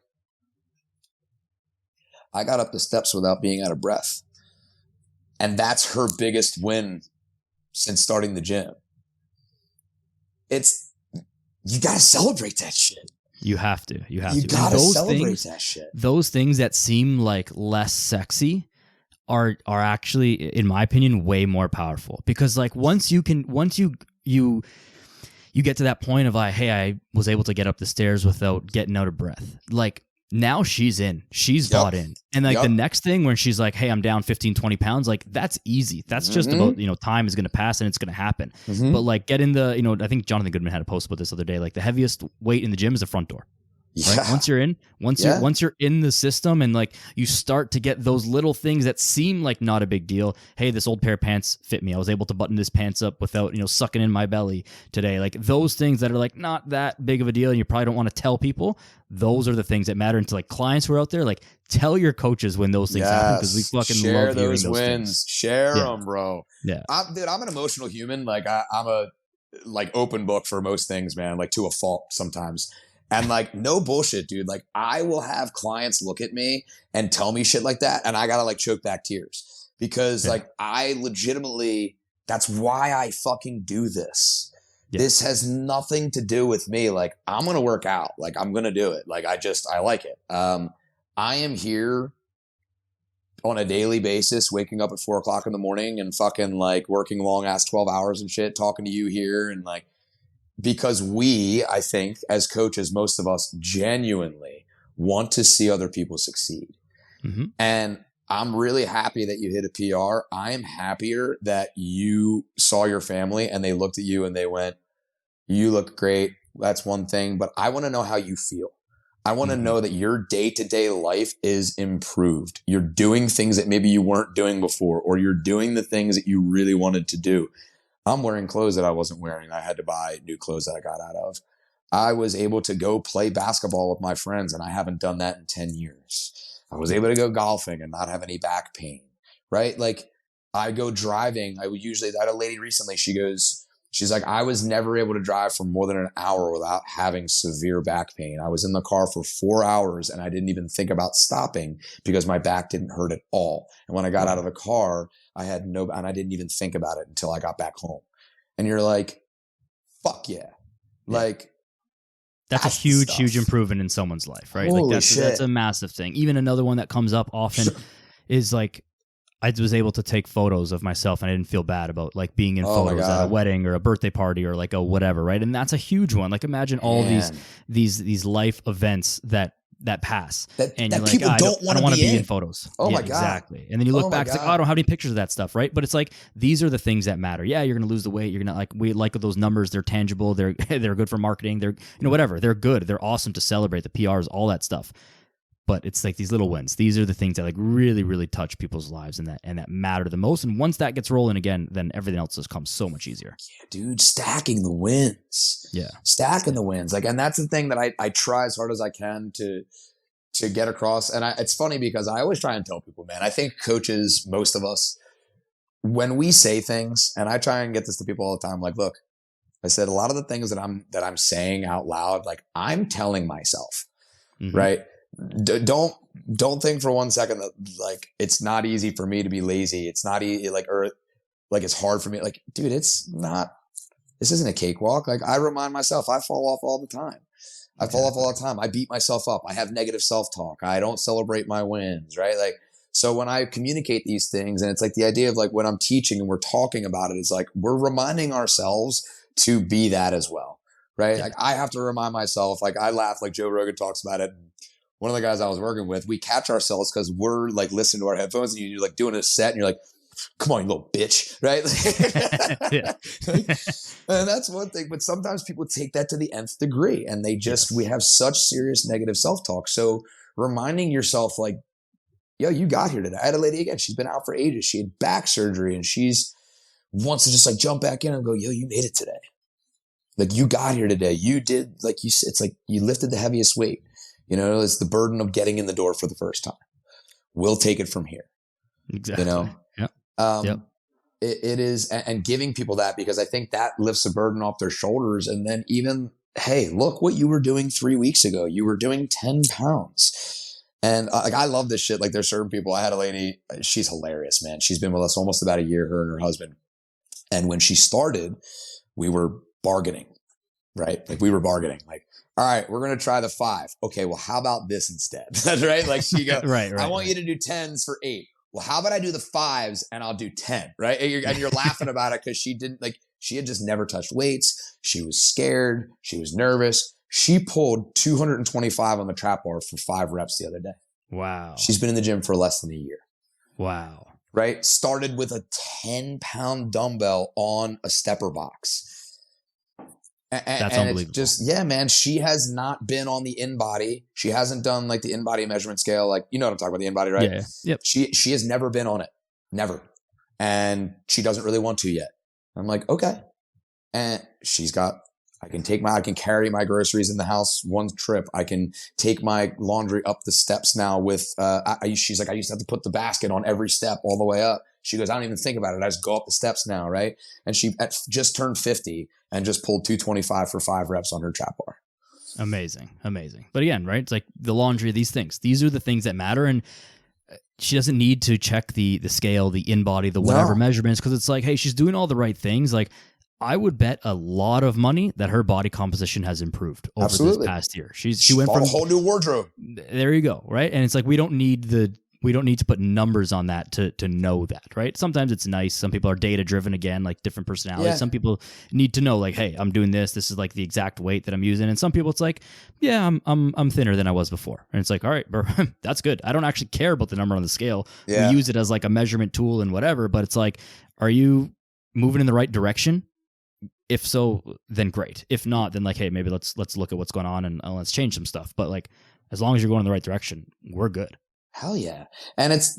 I got up the steps without being out of breath. And that's her biggest win since starting the gym. You got to celebrate that shit. You have to. You got to celebrate that shit. Those things that seem like less sexy are actually, in my opinion, way more powerful. Because like once you get to that point of like, hey, I was able to get up the stairs without getting out of breath. Like now she's in. She's bought in. And like the next thing when she's like, hey, I'm down 15, 20 pounds, like that's easy. That's just about, time is going to pass and it's going to happen. But like get in the, I think Jonathan Goodman had a post about this the other day, like the heaviest weight in the gym is the front door. Right? Once you're in, once you're in the system and like you start to get those little things that seem like not a big deal. Hey, this old pair of pants fit me. I was able to button this pants up without, sucking in my belly today. Like those things that are like not that big of a deal and you probably don't want to tell people. Those are the things that matter. And to like clients who are out there, like tell your coaches when those things happen because we fucking love hearing those wins. Things. Share them, bro. Yeah. I'm an emotional human. Like I'm a like open book for most things, man, like to a fault sometimes. And like, no bullshit, dude. Like I will have clients look at me and tell me shit like that. And I got to like choke back tears because like I legitimately, that's why I fucking do this. Yeah. This has nothing to do with me. Like I'm going to work out. Like I'm going to do it. Like I like it. I am here on a daily basis, waking up at 4 o'clock in the morning and fucking like working long ass 12 hours and shit, talking to you here and like, because I think, as coaches, most of us genuinely want to see other people succeed. Mm-hmm. And I'm really happy that you hit a PR. I am happier that you saw your family and they looked at you and they went, you look great. That's one thing. But I want to know how you feel. I want to know that your day-to-day life is improved. You're doing things that maybe you weren't doing before, or you're doing the things that you really wanted to do. I'm wearing clothes that I wasn't wearing. I had to buy new clothes that I got out of. I was able to go play basketball with my friends, and I haven't done that in 10 years. I was able to go golfing and not have any back pain, right? Like I go driving. I had a lady recently, she's like, I was never able to drive for more than an hour without having severe back pain. I was in the car for 4 hours and I didn't even think about stopping because my back didn't hurt at all. And when I got out of the car, and I didn't even think about it until I got back home. And you're like, fuck yeah. Like that's a huge improvement in someone's life, right? Holy like that's shit. That's a massive thing. Even another one that comes up often is like, I was able to take photos of myself and I didn't feel bad about like being in photos at a wedding or a birthday party or like a whatever, right? And that's a huge one. Like imagine all these life events that pass and you're like, I don't want to be in photos. Oh my God. Exactly. And then you look back, it's like, I don't have any pictures of that stuff, right? But it's like, these are the things that matter. Yeah, you're going to lose the weight. You're going to we like those numbers. They're tangible. They're good for marketing. They're, whatever. They're good. They're awesome to celebrate, the PRs, all that stuff. But it's like these little wins. These are the things that like really, really touch people's lives and that matter the most. And once that gets rolling again, then everything else just comes so much easier. Yeah, dude, stacking the wins. Yeah. Stacking the wins. Like, and that's the thing that I try as hard as I can to get across. And it's funny because I always try and tell people, man, I think coaches, most of us, when we say things, and I try and get this to people all the time, like, look, I said a lot of the things that I'm saying out loud, like I'm telling myself, right? Don't think for 1 second that like it's not easy for me to be lazy. It's not easy, or it's hard for me. Like, dude, it's not. This isn't a cakewalk. Like I remind myself, I fall off all the time. I beat myself up. I have negative self-talk. I don't celebrate my wins, right? Like, so when I communicate these things, and it's like the idea of like when I'm teaching and we're talking about it, it's like we're reminding ourselves to be that as well, right? Yeah. Like I have to remind myself. Like I laugh, like Joe Rogan talks about it. One of the guys I was working with, we catch ourselves because we're like listening to our headphones and you're like doing a set and you're like, come on, you little bitch, right? Yeah. And that's one thing. But sometimes people take that to the nth degree and we have such serious negative self-talk. So reminding yourself like, yo, you got here today. I had a lady again. She's been out for ages. She had back surgery and she's wants to just like jump back in and go, yo, you made it today. Like you got here today. You did like you. It's like you lifted the heaviest weight. It's the burden of getting in the door for the first time. We'll take it from here. Exactly. Yep. It is, and giving people that because I think that lifts a burden off their shoulders. And then even hey, look what you were doing 3 weeks ago. You were doing 10 pounds. And like, I love this shit. Like, there's certain people. I had a lady, she's hilarious, man. She's been with us almost about a year, her and her husband. And when she started, we were bargaining, right? Like, we were bargaining. Like, all right, we're going to try the 5. Okay, well, how about this instead? Right? Like, she goes, right, I want you to do 10s for 8. Well, how about I do the 5s and I'll do 10, right? And you're laughing about it because she didn't, like, she had just never touched weights. She was scared. She was nervous. She pulled 225 on the trap bar for 5 reps the other day. Wow. She's been in the gym for less than a year. Wow. Right? Started with a 10-pound dumbbell on a stepper box. That's and unbelievable. It's just, yeah, man, she has not been on the InBody. She hasn't done like the InBody measurement scale. Like, you know what I'm talking about, the InBody, right? Yeah. Yep. She has never been on it. Never. And she doesn't really want to yet. I'm like, okay. And she's got, I can carry my groceries in the house one trip. I can take my laundry up the steps now with, she's like, I used to have to put the basket on every step all the way up. She goes, I don't even think about it. I just go up the steps now. Right. And she just turned 50 and just pulled 225 for 5 reps on her trap bar. Amazing. Amazing. But again, right. It's like the laundry of these things. These are the things that matter. And she doesn't need to check the scale, the InBody, the whatever measurements. Cause it's like, hey, she's doing all the right things. Like, I would bet a lot of money that her body composition has improved over this past year. She went from a whole new wardrobe. There you go, right? And it's like we don't need to put numbers on that to know that, right? Sometimes it's nice. Some people are data driven, again, like different personalities. Yeah. Some people need to know, like, hey, I'm doing this. This is like the exact weight that I'm using. And some people, it's like, yeah, I'm thinner than I was before. And it's like, all right, bro, that's good. I don't actually care about the number on the scale. Yeah. We use it as like a measurement tool and whatever. But it's like, are you moving in the right direction? If so, then great. If not, then like, hey, maybe let's look at what's going on and let's change some stuff. But like, as long as you're going in the right direction, we're good. Hell yeah. And it's,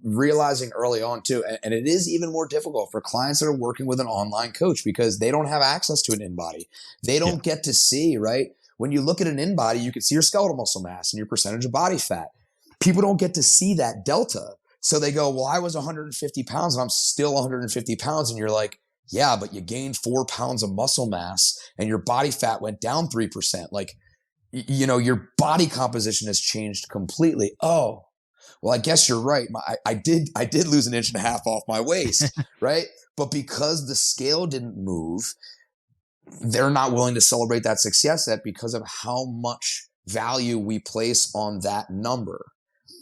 realizing early on too, and it is even more difficult for clients that are working with an online coach because they don't have access to an InBody. They don't get to see, right? When you look at an InBody, you can see your skeletal muscle mass and your percentage of body fat. People don't get to see that delta. So they go, well, I was 150 pounds and I'm still 150 pounds. And you're like, yeah, but you gained 4 pounds of muscle mass and your body fat went down 3%. Like, your body composition has changed completely. Oh, well, I guess you're right. I did lose 1.5 inches off my waist, right? But because the scale didn't move, they're not willing to celebrate that success yet because of how much value we place on that number.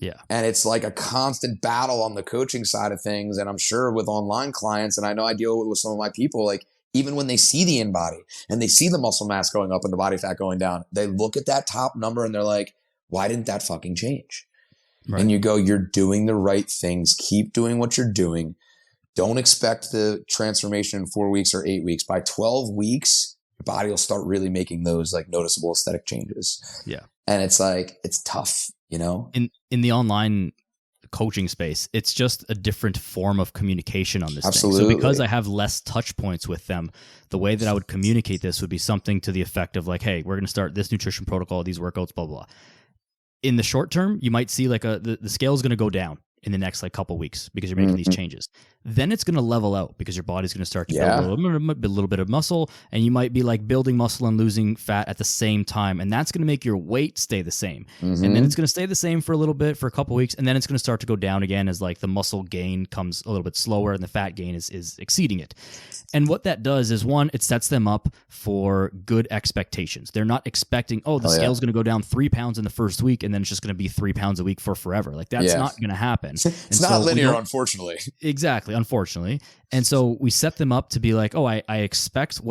Yeah. And it's like a constant battle on the coaching side of things. And I'm sure with online clients, and I know I deal with some of my people, like even when they see the InBody and they see the muscle mass going up and the body fat going down, they look at that top number and they're like, why didn't that fucking change? Right. And you go, you're doing the right things. Keep doing what you're doing. Don't expect the transformation in 4 weeks or 8 weeks. By 12 weeks, your body will start really making those like noticeable aesthetic changes. Yeah. And it's like, it's tough. In the online coaching space, it's just a different form of communication on this thing. So because I have less touch points with them, the way that I would communicate this would be something to the effect of like, hey, we're going to start this nutrition protocol, these workouts, blah, blah, blah. In the short term, you might see like the scale is going to go down in the next like couple weeks because you're making these changes. Then it's going to level out because your body's going to start to build a little bit of muscle, and you might be like building muscle and losing fat at the same time. And that's going to make your weight stay the same. And then it's going to stay the same for a little bit, for a couple weeks. And then it's going to start to go down again as like the muscle gain comes a little bit slower and the fat gain is exceeding it. And what that does is, one, it sets them up for good expectations. They're not expecting, the scale's going to go down 3 pounds in the first week and then it's just going to be 3 pounds a week for forever. Like that's not going to happen. It's not linear, unfortunately. Exactly, unfortunately. And so we set them up to be like, I expect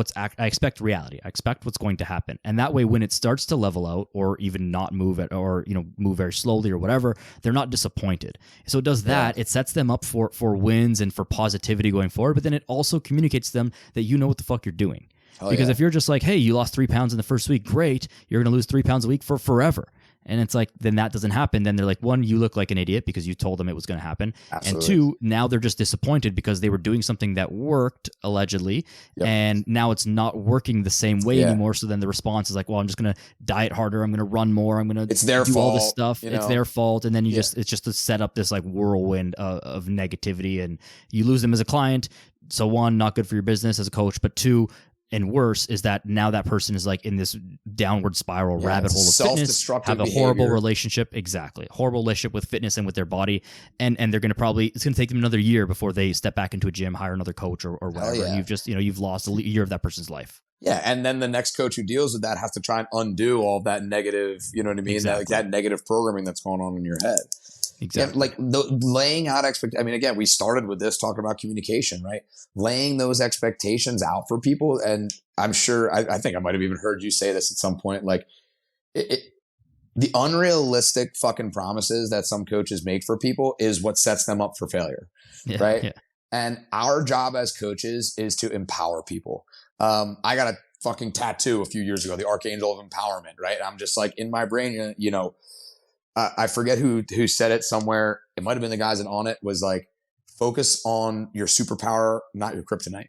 reality. I expect what's going to happen. And that way, when it starts to level out or even not move move very slowly or whatever, they're not disappointed. So it does that. It sets them up for wins and for positivity going forward. But then it also communicates to them that you know what the fuck you're doing. Because if you're just like, hey, you lost 3 pounds in the first week, great. You're going to lose 3 pounds a week for forever. And it's like, then that doesn't happen. Then they're like, one, you look like an idiot because you told them it was going to happen. Absolutely. And two, now they're just disappointed because they were doing something that worked, allegedly. Yep. And now it's not working the same way anymore. So then the response is like, well, I'm just going to diet harder. I'm going to run more. I'm going to do all this stuff. It's their fault. And then it's just to set up this like whirlwind of negativity, and you lose them as a client. So one, not good for your business as a coach, but two, and worse is that now that person is like in this downward spiral rabbit hole of fitness, self-destructive have a horrible relationship. Exactly. Horrible relationship with fitness and with their body. And they're going to it's going to take them another year before they step back into a gym, hire another coach or whatever. Yeah. And you've just, you've lost a year of that person's life. Yeah. And then the next coach who deals with that has to try and undo all that negative, you know what I mean? Exactly. That negative programming that's going on in your head. Exactly. And like laying out I mean, again, we started with this talking about communication, right? Laying those expectations out for people. And I'm sure, I think I might have even heard you say this at some point, like the unrealistic fucking promises that some coaches make for people is what sets them up for failure. Yeah, right. Yeah. And our job as coaches is to empower people. I got a fucking tattoo a few years ago, the Archangel of Empowerment, right? I'm just like in my brain, you know, I forget who said it somewhere. It might've been the guys that on it was like, focus on your superpower, not your kryptonite.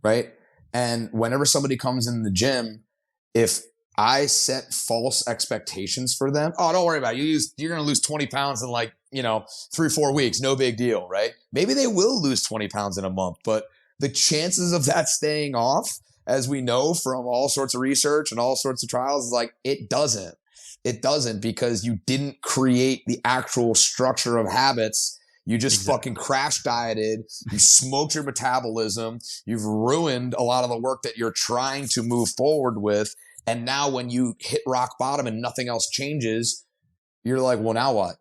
Right. And whenever somebody comes in the gym, if I set false expectations for them, oh, don't worry about it. You're going to lose 20 pounds in like, 3-4 weeks. No big deal. Right. Maybe they will lose 20 pounds in a month, but the chances of that staying off, as we know from all sorts of research and all sorts of trials, is like, it doesn't. It doesn't, because you didn't create the actual structure of habits. You just fucking crash dieted. You smoked your metabolism. You've ruined a lot of the work that you're trying to move forward with. And now when you hit rock bottom and nothing else changes, you're like, well, now what?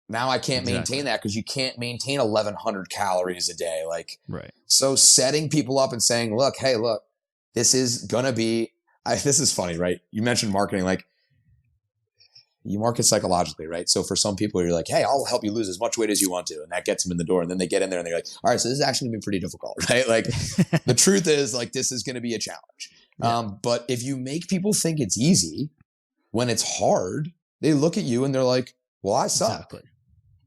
Now I can't maintain that, because you can't maintain 1,100 calories a day. Like, right. So setting people up and saying, look, this is going to be, this is funny, right? You mentioned marketing, like, you market psychologically, right? So for some people, you're like, hey, I'll help you lose as much weight as you want to. And that gets them in the door. And then they get in there and they're like, all right, so this is actually gonna be pretty difficult, right? Like the truth is, like, this is going to be a challenge. Yeah. But if you make people think it's easy when it's hard, they look at you and they're like, well, I suck. Exactly.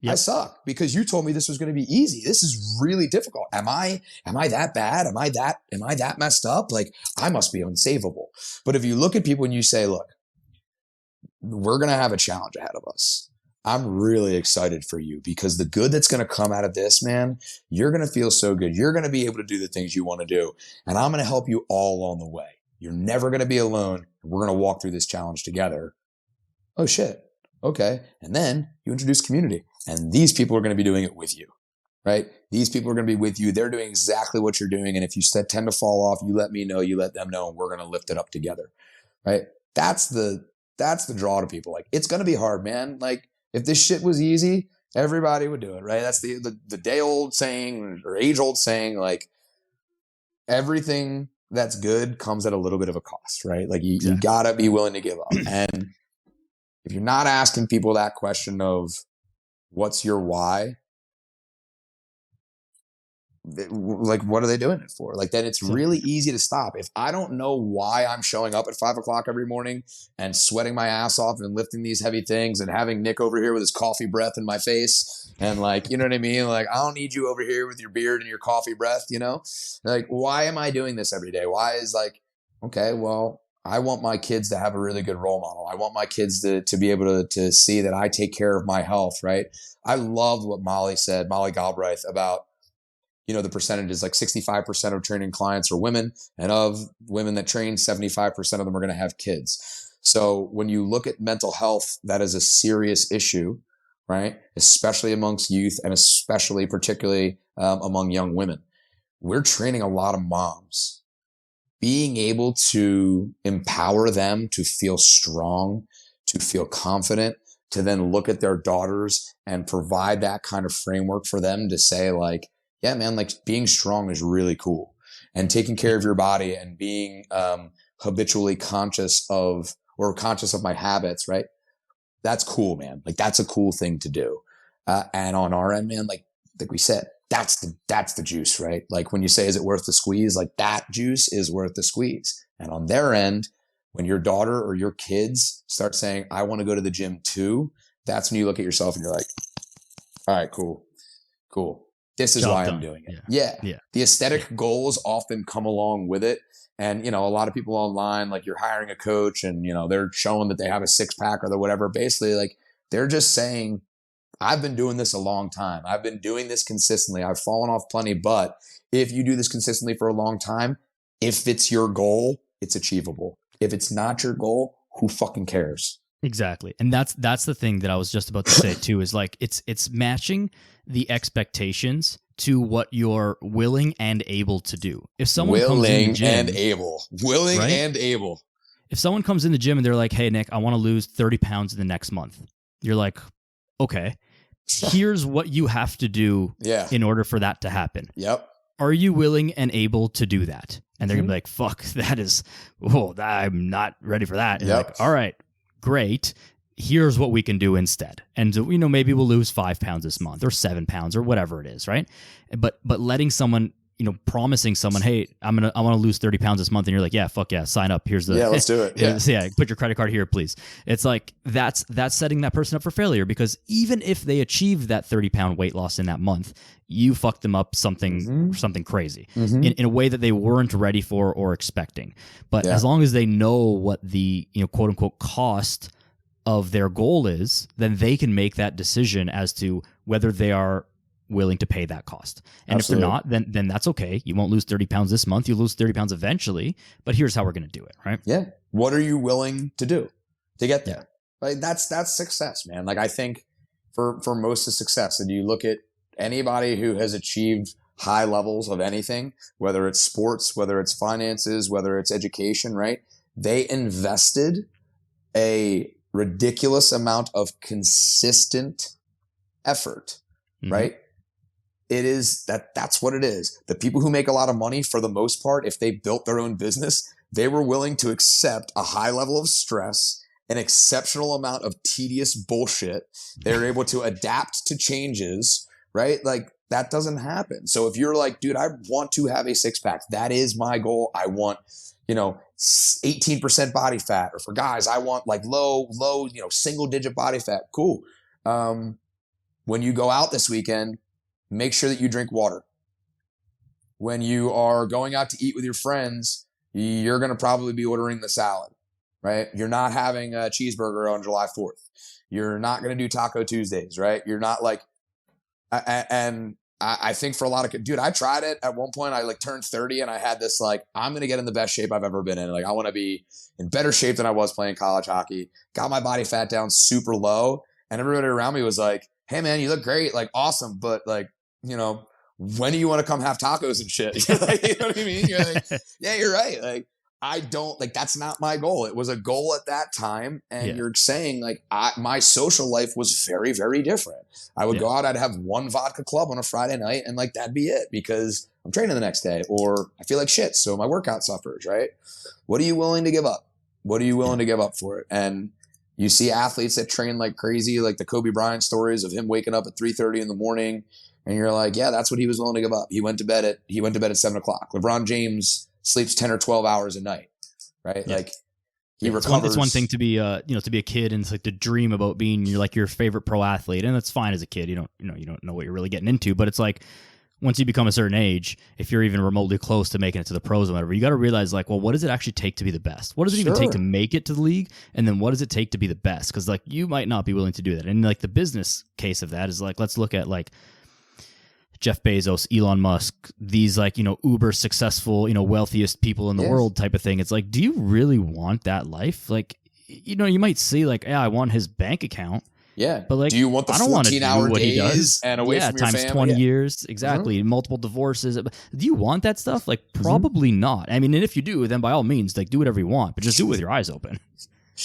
Yep. I suck because you told me this was going to be easy. This is really difficult. Am I that bad? Am I that messed up? Like, I must be unsavable. But if you look at people and you say, look, we're going to have a challenge ahead of us. I'm really excited for you, because the good that's going to come out of this, man, you're going to feel so good. You're going to be able to do the things you want to do. And I'm going to help you all along the way. You're never going to be alone. We're going to walk through this challenge together. Oh shit. Okay. And then you introduce community, and these people are going to be doing it with you, right? These people are going to be with you. They're doing exactly what you're doing. And if you tend to fall off, you let me know, you let them know, and we're going to lift it up together, right? That's the draw to people. Like, it's going to be hard, man. Like, if this shit was easy, everybody would do it, right? That's the day old saying, or age old saying, like, everything that's good comes at a little bit of a cost, right? Like, you gotta be willing to give up. And if you're not asking people that question of what's your why, like, what are they doing it for? Like, then it's really easy to stop. If I don't know why I'm showing up at 5:00 every morning and sweating my ass off and lifting these heavy things and having Nick over here with his coffee breath in my face, and like, you know what I mean? Like, I don't need you over here with your beard and your coffee breath, like, why am I doing this every day? Why is, like, okay, well, I want my kids to have a really good role model. I want my kids to be able to see that I take care of my health, right? I loved what Molly said, Molly Galbraith, about, the percentage is like 65% of training clients are women, and of women that train, 75% of them are going to have kids. So when you look at mental health, that is a serious issue, right? Especially amongst youth, and especially particularly among young women. We're training a lot of moms. Being able to empower them to feel strong, to feel confident, to then look at their daughters and provide that kind of framework for them to say, like, yeah, man, like, being strong is really cool, and taking care of your body and being habitually conscious of my habits, right? That's cool, man. Like, that's a cool thing to do. And on our end, man, like we said, that's the juice, right? Like, when you say, is it worth the squeeze? Like, that juice is worth the squeeze. And on their end, when your daughter or your kids start saying, I want to go to the gym too, that's when you look at yourself and you're like, all right, cool. This is why I'm doing it. Yeah. The aesthetic goals often come along with it. And, a lot of people online, like, you're hiring a coach and, they're showing that they have a 6-pack or whatever. Basically, like, they're just saying, I've been doing this a long time. I've been doing this consistently. I've fallen off plenty. But if you do this consistently for a long time, If it's your goal, it's achievable. If it's not your goal, who fucking cares? Exactly. And that's the thing that I was just about to say too, is like it's matching the expectations to what you're willing and able to do. If someone comes in the gym, willing right? and able. If someone comes in the gym and they're like, "Hey Nick, I want to lose 30 pounds in the next month." You're like, "Okay. Here's what you have to do in order for that to happen." Yep. Are you willing and able to do that? And they're going to be like, "Fuck, I'm not ready for that." And like, "All right, great. Here's what we can do instead." And maybe we'll lose 5 pounds this month or 7 pounds or whatever it is, right? But letting someone, promising someone, "Hey, I want to lose 30 pounds this month," and you're like, "Yeah, fuck yeah, sign up. Here's the let's do it." Yeah, put your credit card here, please. It's like that's setting that person up for failure, because even if they achieve that 30-pound weight loss in that month, you fucked them up something crazy in a way that they weren't ready for or expecting. But as long as they know what the quote unquote cost of their goal is, then they can make that decision as to whether they are willing to pay that cost. And Absolutely. If they're not, then that's okay. You won't lose 30 pounds this month. You'll lose 30 pounds eventually, but here's how we're going to do it, right? Yeah. What are you willing to do to get there? Yeah. Like that's success, man. Like I think for most of success, and you look at anybody who has achieved high levels of anything, whether it's sports, whether it's finances, whether it's education, right? They invested a ridiculous amount of consistent effort, right? That's what it is. The people who make a lot of money, for the most part, if they built their own business, they were willing to accept a high level of stress, an exceptional amount of tedious bullshit. They were able to adapt to changes, right? Like that doesn't happen. So if you're like, dude, I want to have a 6-pack. That is my goal. I want, 18% body fat, or for guys, I want like low, single digit body fat. Cool. When you go out this weekend, make sure that you drink water. When you are going out to eat with your friends, you're going to probably be ordering the salad, right? You're not having a cheeseburger on July 4th. You're not going to do Taco Tuesdays, right? You're not like, and I think for a lot of, dude, I tried it at one point. I like turned 30 and I had this like, I'm going to get in the best shape I've ever been in. Like I want to be in better shape than I was playing college hockey. Got my body fat down super low. And everybody around me was like, "Hey man, you look great. Like awesome. But like, when do you want to come have tacos and shit?" Like, you know what I mean? You're like, yeah, you're right. Like, I don't like, that's not my goal. It was a goal at that time. And you're saying like, my social life was very, very different. I would go out, I'd have one vodka club on a Friday night and like, that'd be it because I'm training the next day or I feel like shit. So my workout suffers, right? What are you willing to give up? What are you willing to give up for it? And you see athletes that train like crazy, like the Kobe Bryant stories of him waking up at 3:30 in the morning. And you're like, yeah, that's what he was willing to give up. He went to bed at 7:00. LeBron James sleeps 10 or 12 hours a night, right? Yeah. Like he recovers. It's one thing to be, to be a kid and it's like to dream about being your favorite pro athlete. And that's fine as a kid. You don't know what you're really getting into, but it's like, once you become a certain age, if you're even remotely close to making it to the pros or whatever, you got to realize like, well, what does it actually take to be the best? What does it even take to make it to the league? And then what does it take to be the best? Because like you might not be willing to do that. And like the business case of that is like, let's look at like Jeff Bezos, Elon Musk, these like, uber successful, wealthiest people in the world type of thing. It's like, do you really want that life? Like, you might see like, yeah, I want his bank account. Yeah. But like, do you want the 14-hour days and away from your times family? 20 years. Exactly. Multiple divorces. Do you want that stuff? Like, probably not. I mean, and if you do, then by all means, like do whatever you want, but just do it with your eyes open.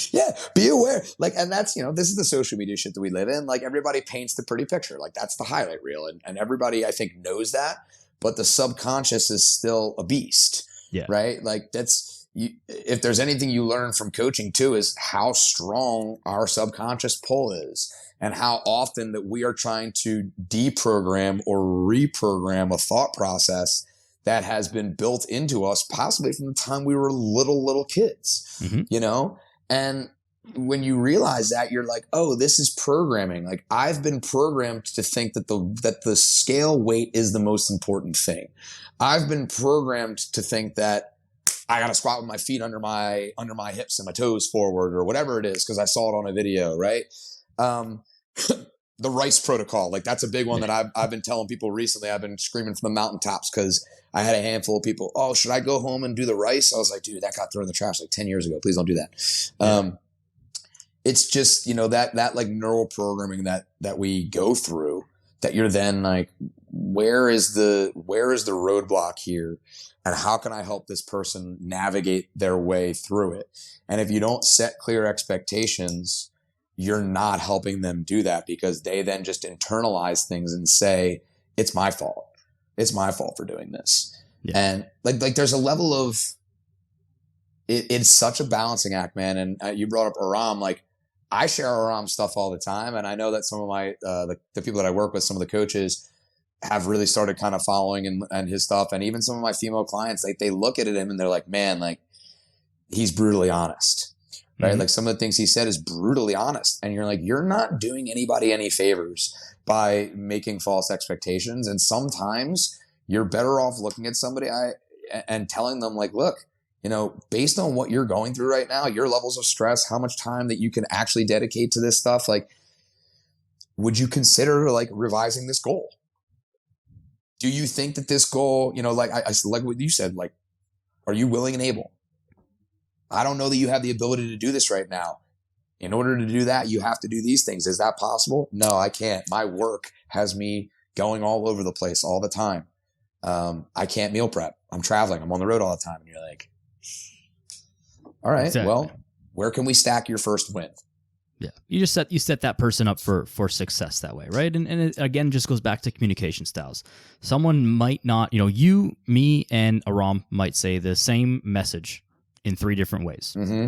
Yeah, be aware. Like, and that's, this is the social media shit that we live in. Like everybody paints the pretty picture. Like that's the highlight reel. And everybody I think knows that, but the subconscious is still a beast. Yeah. Right. Like if there's anything you learn from coaching too, is how strong our subconscious pull is and how often that we are trying to deprogram or reprogram a thought process that has been built into us possibly from the time we were little kids, And when you realize that, you're like, oh, this is programming. Like I've been programmed to think that the scale weight is the most important thing. I've been programmed to think that I got to squat with my feet under my hips and my toes forward or whatever it is because I saw it on a video, right? the rice protocol. Like that's a big one that I've been telling people recently. I've been screaming from the mountaintops because I had a handful of people, oh, should I go home and do the rice? I was like, dude, that got thrown in the trash like 10 years ago. Please don't do that. It's just, that like neural programming that we go through, that you're then like, where is the roadblock here? And how can I help this person navigate their way through it? And if you don't set clear expectations, you're not helping them do that, because they then just internalize things and say, it's my fault. It's my fault for doing this. Yeah. And like there's a level of, it's such a balancing act, man. And you brought up Aram. Like I share Aram stuff all the time. And I know that some of my, the people that I work with, some of the coaches have really started kind of following and his stuff. And even some of my female clients, like they look at him and they're like, man, like he's brutally honest, right? Mm-hmm. Like some of the things he said is brutally honest. And you're like, you're not doing anybody any favors by making false expectations. And sometimes you're better off looking at somebody and telling them like, look, based on what you're going through right now, your levels of stress, how much time that you can actually dedicate to this stuff, like, would you consider like revising this goal? Do you think that this goal, like I like what you said, like, are you willing and able? I don't know that you have the ability to do this right now. In order to do that, you have to do these things. Is that possible? No, I can't. My work has me going all over the place all the time. I can't meal prep. I'm traveling. I'm on the road all the time. And you're like, all right, exactly. Well, where can we stack your first win? Yeah, you set that person up for success that way, right? And it again just goes back to communication styles. Someone might not, you, me, and Aram might say the same message in 3 different ways. Mm-hmm.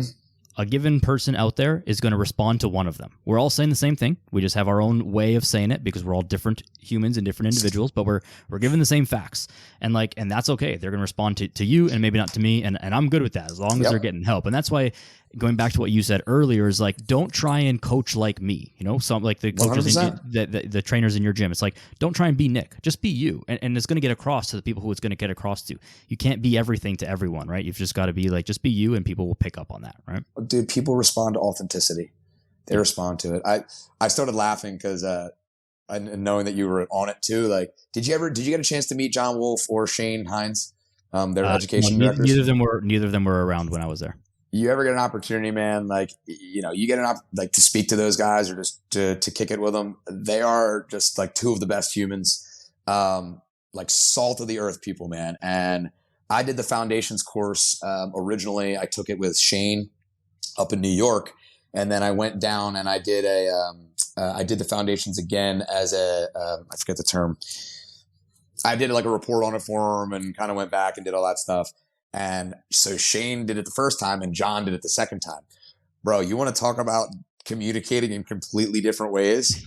A given person out there is going to respond to one of them. We're all saying the same thing. We just have our own way of saying it because we're all different humans and different individuals, but we're given the same facts. And that's okay. They're going to respond to you and maybe not to me. And I'm good with that as long as they're getting help. And that's why, going back to what you said earlier, is like, don't try and coach like me, some like the coaches, the trainers in your gym. It's like, don't try and be Nick, just be you. And it's going to get across to the people who it's going to get across to. You can't be everything to everyone, right? You've just got to be like, just be you, and people will pick up on that, right? Dude, people respond to authenticity. They respond to it. I started laughing because knowing that you were on it too. Like, did you get a chance to meet John Wolf or Shane Hines, their education directors? Neither of them were around when I was there. You ever get an opportunity, man, like, you get like to speak to those guys or just to kick it with them. They are just like 2 of the best humans, like salt of the earth people, man. And I did the foundations course. Originally I took it with Shane up in New York. And then I went down and I did I did the foundations again as I forget the term. I did like a report on it for him and kind of went back and did all that stuff. And so Shane did it the first time and John did it the second time. Bro, you want to talk about communicating in completely different ways?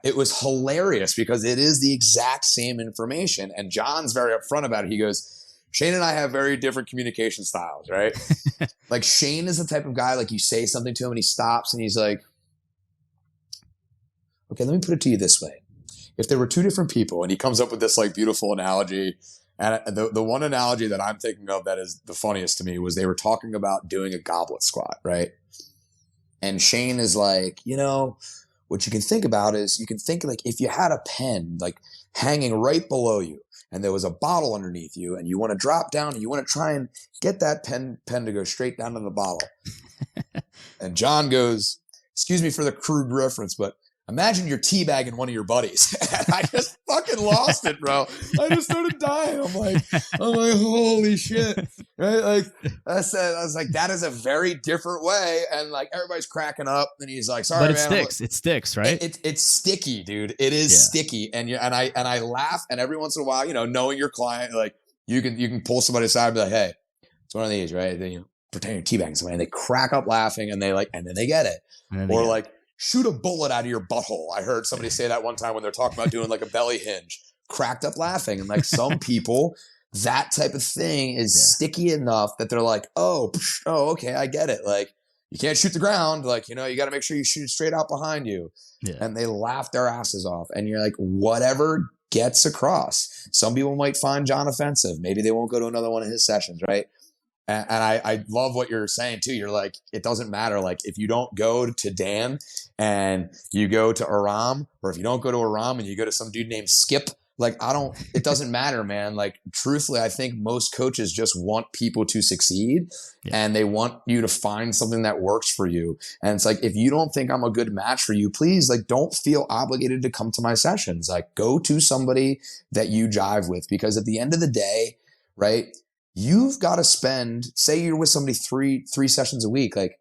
It was hilarious because it is the exact same information. And John's very upfront about it. He goes, Shane and I have very different communication styles, right? Like Shane is the type of guy, like you say something to him and he stops and he's like, okay, let me put it to you this way. If there were 2 different people, and he comes up with this like beautiful analogy. And the one analogy that I'm thinking of that is the funniest to me was they were talking about doing a goblet squat, right? And Shane is like, what you can think about is you can think like if you had a pen like hanging right below you and there was a bottle underneath you and you want to drop down and you want to try and get that pen to go straight down to the bottle. And John goes, excuse me for the crude reference, but imagine you're teabagging one of your buddies. And I just fucking lost it, bro. I just started dying. I'm like, holy shit. Right? Like I was like, that is a very different way. And like everybody's cracking up. And he's like, sorry, but man. It sticks, right? It's sticky, dude. It is sticky. And I laugh. And every once in a while, knowing your client, like you can pull somebody aside and be like, hey, it's one of these, right? Then pretend you're teabagging somebody and they crack up laughing and then they get it. Or like, shoot a bullet out of your butthole. I heard somebody say that one time when they're talking about doing like a belly hinge, cracked up laughing. And like some people, that type of thing is sticky enough that they're like, oh, okay, I get it. Like you can't shoot the ground. Like, you got to make sure you shoot straight out behind you. Yeah. And they laugh their asses off. And you're like, whatever gets across. Some people might find John offensive. Maybe they won't go to another one of his sessions, right? And I love what you're saying too. You're like, it doesn't matter. Like if you don't go to Dan and you go to Aram, or if you don't go to Aram and you go to some dude named Skip, like it doesn't matter, man. Like truthfully, I think most coaches just want people to succeed and they want you to find something that works for you. And it's like, if you don't think I'm a good match for you, please, like, don't feel obligated to come to my sessions. Like go to somebody that you jive with, because at the end of the day, right, you've got to spend, say you're with somebody three sessions a week. Like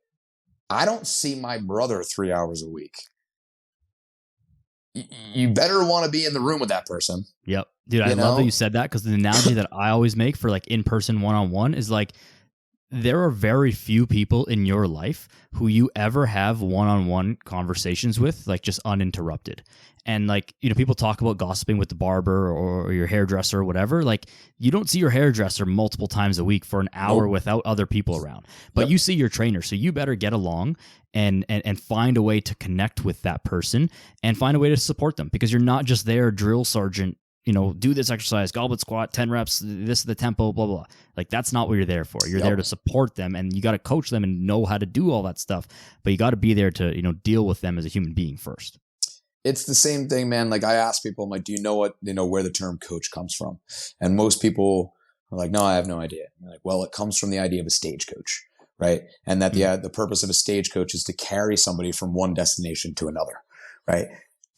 I don't see my brother 3 hours a week. You better want to be in the room with that person. Yep. Dude, I love that you said that, because the analogy that I always make for like in-person one-on-one is like, there are very few people in your life who you ever have one-on-one conversations with, like just uninterrupted. And like, you know, people talk about gossiping with the barber or your hairdresser or whatever. Like you don't see your hairdresser multiple times a week for an hour without other people around, but you see your trainer. So you better get along and find a way to connect with that person and find a way to support them, because you're not just there drill sergeant, you know, do this exercise, goblet squat, 10 reps, this is the tempo, blah, blah. Like that's not what you're there for. You're there to support them, and you got to coach them and know how to do all that stuff, but you got to be there to, you know, deal with them as a human being first. It's the same thing, man. Like I ask people, I'm like, do you know where the term coach comes from? And most people are like, no, I have no idea. I'm like, well, it comes from the idea of a stagecoach, right? And that the purpose of a stagecoach is to carry somebody from one destination to another, right?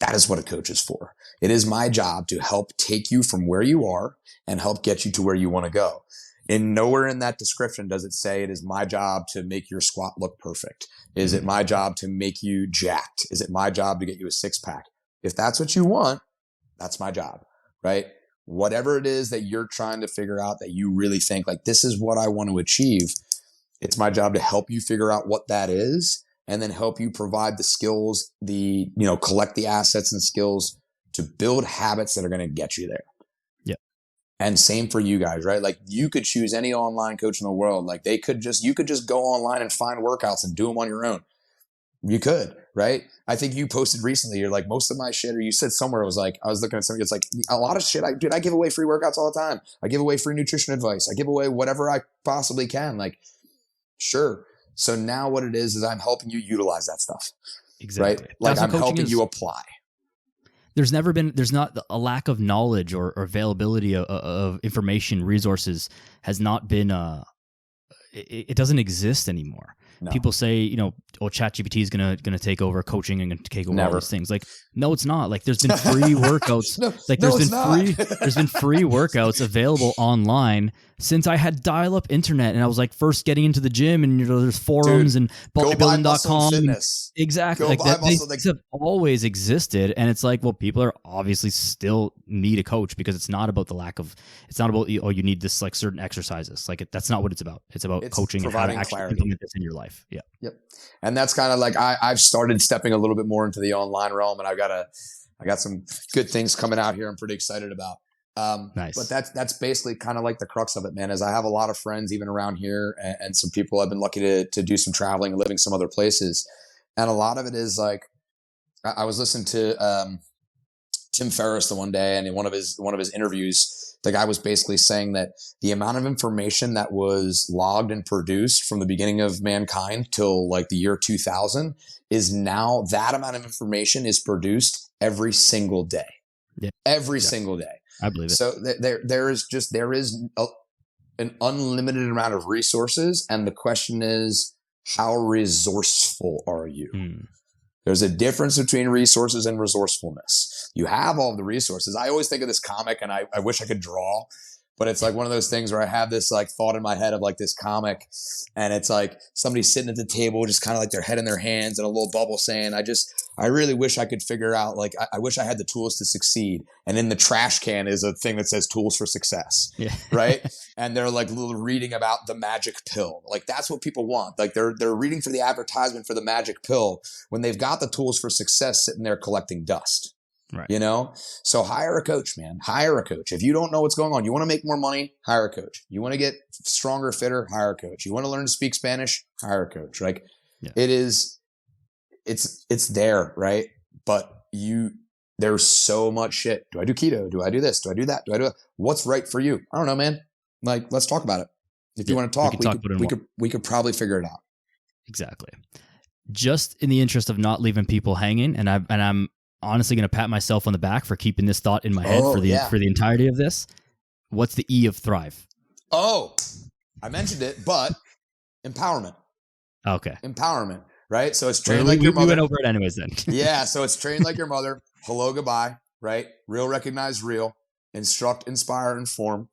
That is what a coach is for. It is my job to help take you from where you are and help get you to where you want to go. And nowhere in that description does it say it is my job to make your squat look perfect. Is it my job to make you jacked? Is it my job to get you a six pack? If that's what you want, that's my job, right? Whatever it is that you're trying to figure out that you really think like, this is what I want to achieve. It's my job to help you figure out what that is, and then help you provide the skills, collect the assets and skills to build habits that are going to get you there. And same for you guys, right? Like you could choose any online coach in the world. Like you could just go online and find workouts and do them on your own. You could, right? I think you posted recently, you're like, most of my shit, or you said somewhere, it was like, I was looking at something, it's like a lot of shit. I give away free workouts all the time. I give away free nutrition advice. I give away whatever I possibly can. Like, sure. So now what it is I'm helping you utilize that stuff. Exactly. Right? Like I'm helping you apply. There's not a lack of knowledge or availability of information, resources has not been, it doesn't exist anymore. No. People say, ChatGPT is gonna take over coaching and gonna take over all these things. Like, no, it's not. Like, there's been free workouts. There's been free workouts available online since I had dial-up internet and I was like first getting into the gym, and there's forums and bodybuilding.com. Exactly. These have always existed, and it's like, well, people are obviously still need a coach because it's not about you need this like certain exercises. Like that's not what it's about. It's about coaching and how to actually implement this in your life. Yeah. Yep. And that's kind of like I've started stepping a little bit more into the online realm, and I got some good things coming out here I'm pretty excited about. Nice. But that's basically kind of like the crux of it, man, is I have a lot of friends even around here, and some people I've been lucky to do some traveling and living some other places. And a lot of it is like, I was listening to Tim Ferriss the one day, and in one of his interviews, the guy was basically saying that the amount of information that was logged and produced from the beginning of mankind till like the year 2000 is now that amount of information is produced every single day. Yeah. Every single day. I believe it. So there is an unlimited amount of resources, and the question is, how resourceful are you? There's a difference between resources and resourcefulness. You have all the resources. I always think of this comic, and I wish I could draw, but it's like one of those things where I have this like thought in my head of like this comic, and it's like somebody sitting at the table, just kind of like their head in their hands and a little bubble saying, I really wish I could figure out, like, I wish I had the tools to succeed. And in the trash can is a thing that says tools for success. Yeah. Right. And they're like reading about the magic pill. Like that's what people want. Like they're reading for the advertisement for the magic pill when they've got the tools for success sitting there collecting dust. Right. So hire a coach, man. Hire a coach. If you don't know what's going on, you want to make more money, hire a coach. You want to get stronger, fitter, hire a coach. You want to learn to speak Spanish, hire a coach. Like it's there, right? But there's so much shit. Do I do keto? Do I do this? Do I do that? What's right for you? I don't know, man. Like, let's talk about it. If you want to talk, we could probably figure it out. Exactly. Just in the interest of not leaving people hanging, and I'm honestly going to pat myself on the back for keeping this thought in my head for the entirety of this. What's the E of thrive? Oh, I mentioned it, but empowerment. Okay. Empowerment, right? So it's trained like your mother. We went over it anyways then. Yeah, so it's trained like your mother. Hello, goodbye, right? Real, recognize real. Instruct, inspire, inform.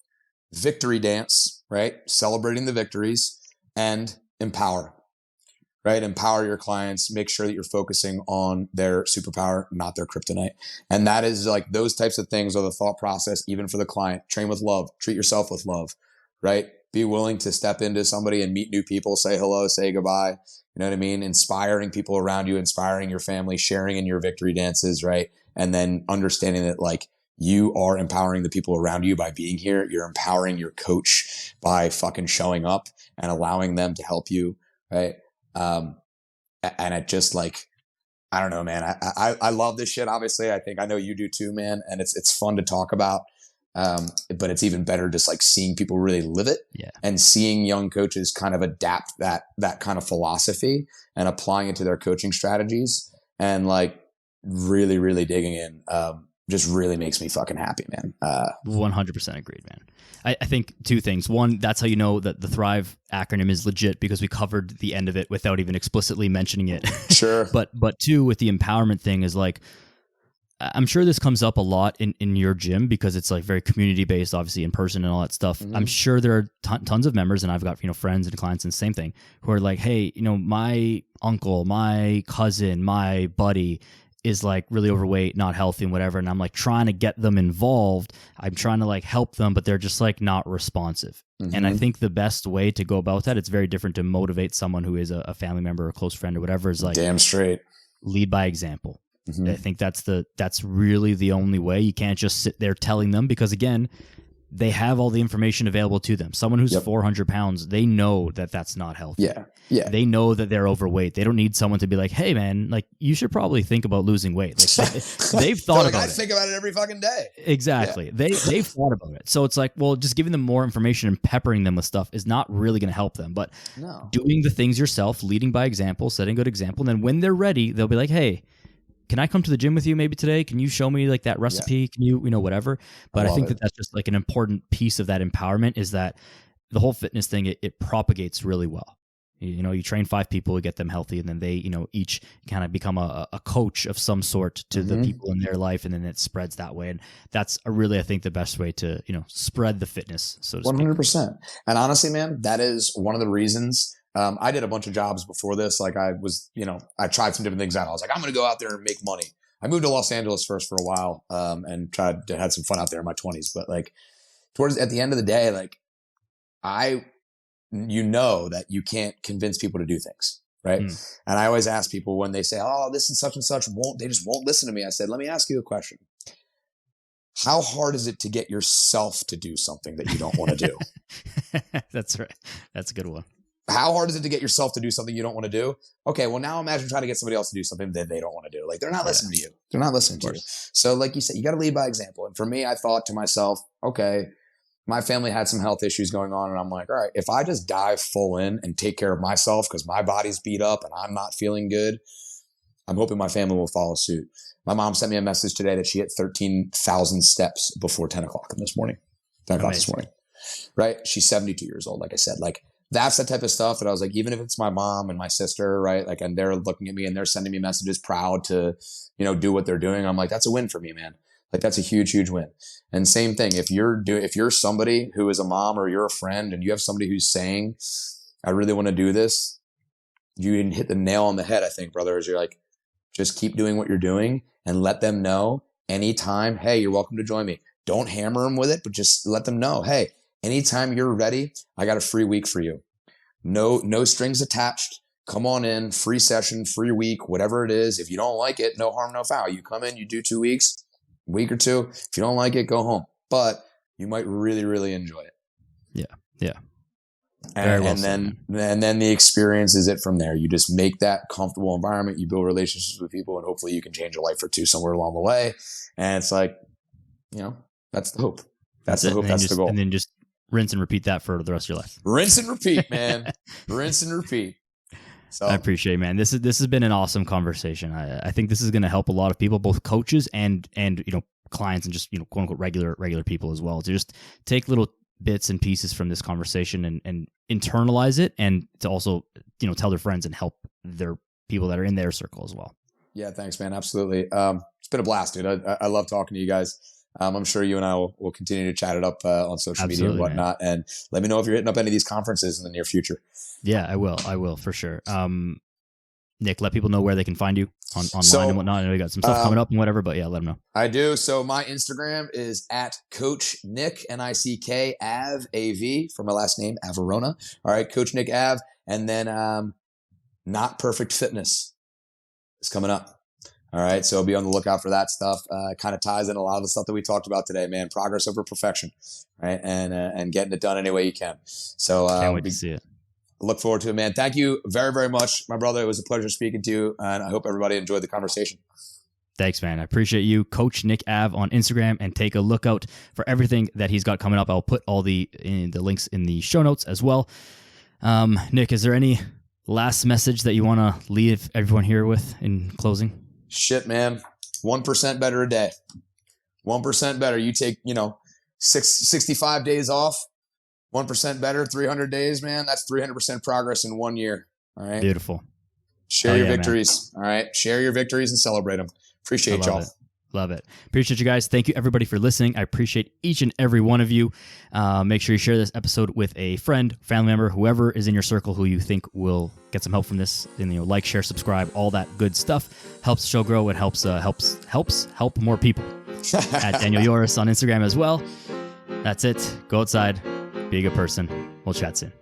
Victory dance, right? Celebrating the victories. And empower, right? Empower your clients. Make sure that you're focusing on their superpower, not their kryptonite. And that is like those types of things are the thought process, even for the client. Train with love. Treat yourself with love, right? Be willing to step into somebody and meet new people, say hello, say goodbye. You know what I mean? Inspiring people around you, inspiring your family, sharing in your victory dances, right? And then understanding that like you are empowering the people around you by being here. You're empowering your coach by fucking showing up and allowing them to help you, right? And it just like, I don't know, man. I love this shit. Obviously, I know you do too, man. And it's fun to talk about. But it's even better just like seeing people really live it and seeing young coaches kind of adapt that kind of philosophy and applying it to their coaching strategies and like really, really digging in. Just really makes me fucking happy, man. 100% agreed, man. I think two things. One, that's how you know that the Thrive acronym is legit because we covered the end of it without even explicitly mentioning it. Sure. But two, with the empowerment thing is like, I'm sure this comes up a lot in your gym because it's like very community based, obviously in person and all that stuff. Mm-hmm. I'm sure there are tons of members, and I've got friends and clients and the same thing, who are like, hey, my uncle, my cousin, my buddy is like really overweight, not healthy and whatever. And I'm like trying to get them involved. I'm trying to like help them, but they're just like not responsive. Mm-hmm. And I think the best way to go about that, it's very different to motivate someone who is a family member or a close friend or whatever, is like damn straight lead by example. Mm-hmm. I think that's really the only way. You can't just sit there telling them because again, they have all the information available to them. Someone who's 400 pounds, they know that that's not healthy. Yeah. They know that they're overweight. They don't need someone to be like, hey man, like you should probably think about losing weight. Like they've thought about it. I think about it every fucking day. Exactly. Yeah. They've thought about it. So it's like, well, just giving them more information and peppering them with stuff is not really going to help them. But doing the things yourself, leading by example, setting good example, and then when they're ready, they'll be like, hey, can I come to the gym with you maybe today? Can you show me like that recipe? Yeah. Can you whatever? But I think that's just like an important piece of that empowerment is that the whole fitness thing, it propagates really well. You train 5 people to get them healthy, and then they, each kind of become a coach of some sort to the people in their life, and then it spreads that way. And that's really, I think, the best way to, spread the fitness, so to speak. 100%. And honestly, man, that is one of the reasons. I did a bunch of jobs before this. Like I was, I tried some different things out. I was like, I'm going to go out there and make money. I moved to Los Angeles first for a while, and had some fun out there in my 20s. But like at the end of the day, like that you can't convince people to do things. Right. And I always ask people when they say, oh, this and such they just won't listen to me. I said, let me ask you a question. How hard is it to get yourself to do something that you don't want to do? That's right. That's a good one. How hard is it to get yourself to do something you don't want to do? Okay, well, now imagine trying to get somebody else to do something that they don't want to do. Like, they're not listening to you. They're not listening to you. So like you said, you got to lead by example. And for me, I thought to myself, okay, my family had some health issues going on. And I'm like, all right, if I just dive full in and take care of myself because my body's beat up and I'm not feeling good, I'm hoping my family will follow suit. My mom sent me a message today that she hit 13,000 steps before 10 o'clock this morning. 10 o'clock this morning, right? She's 72 years old. Like I said, like, that's the type of stuff that I was like, even if it's my mom and my sister, right? Like, and they're looking at me and they're sending me messages proud to, do what they're doing. I'm like, that's a win for me, man. Like, that's a huge, huge win. And same thing, if you're somebody who is a mom or you're a friend and you have somebody who's saying, I really want to do this, you didn't hit the nail on the head, I think, brother, is you're like, just keep doing what you're doing and let them know anytime, hey, you're welcome to join me. Don't hammer them with it, but just let them know, hey, anytime you're ready, I got a free week for you. No strings attached. Come on in, free session, free week, whatever it is. If you don't like it, no harm, no foul. You come in, you do 2 weeks, a week or two. If you don't like it, go home. But you might really, really enjoy it. Yeah. And then the experience is it from there. You just make that comfortable environment. You build relationships with people, and hopefully you can change a life or two somewhere along the way. And it's like, that's the hope. That's the hope. That's the goal. And then just rinse and repeat that for the rest of your life. Rinse and repeat, man. Rinse and repeat. So I appreciate it, man. This has been an awesome conversation. I think this is going to help a lot of people, both coaches and clients, and just quote unquote regular people as well, to just take little bits and pieces from this conversation and internalize it, and to also tell their friends and help their people that are in their circle as well. Yeah, thanks, man. Absolutely. It's been a blast, dude. I love talking to you guys. I'm sure you and I will continue to chat it up on social media and whatnot. Man. And let me know if you're hitting up any of these conferences in the near future. Yeah, I will for sure. Nick, let people know where they can find you online and whatnot. I know you got some stuff coming up and whatever, but yeah, let them know. I do. So my Instagram is at Coach Nick, Nick, Av, A-V, for my last name, Averona. All right, Coach Nick Av. And then Not Perfect Fitness is coming up. All right, so be on the lookout for that stuff. Kind of ties in a lot of the stuff that we talked about today, man. Progress over perfection, right? And getting it done any way you can. So can't wait to see it. Look forward to it, man. Thank you very, very much, my brother. It was a pleasure speaking to you, and I hope everybody enjoyed the conversation. Thanks, man. I appreciate you. Coach Nick Av on Instagram, and take a look out for everything that he's got coming up. I'll put all the links in the show notes as well. Nick, is there any last message that you want to leave everyone here with in closing? Shit, man. 1% better a day. 1% better. You take, 65 days off. 1% better, 300 days, man. That's 300% progress in 1 year. All right. Beautiful. Share your victories. Man. All right. Share your victories and celebrate them. Appreciate y'all. Love it. Appreciate you guys. Thank you, everybody, for listening. I appreciate each and every one of you. Make sure you share this episode with a friend, family member, whoever is in your circle who you think will get some help from this. And like, share, subscribe, all that good stuff helps the show grow and helps help more people. At Daniel Yoris on Instagram as well. That's it. Go outside. Be a good person. We'll chat soon.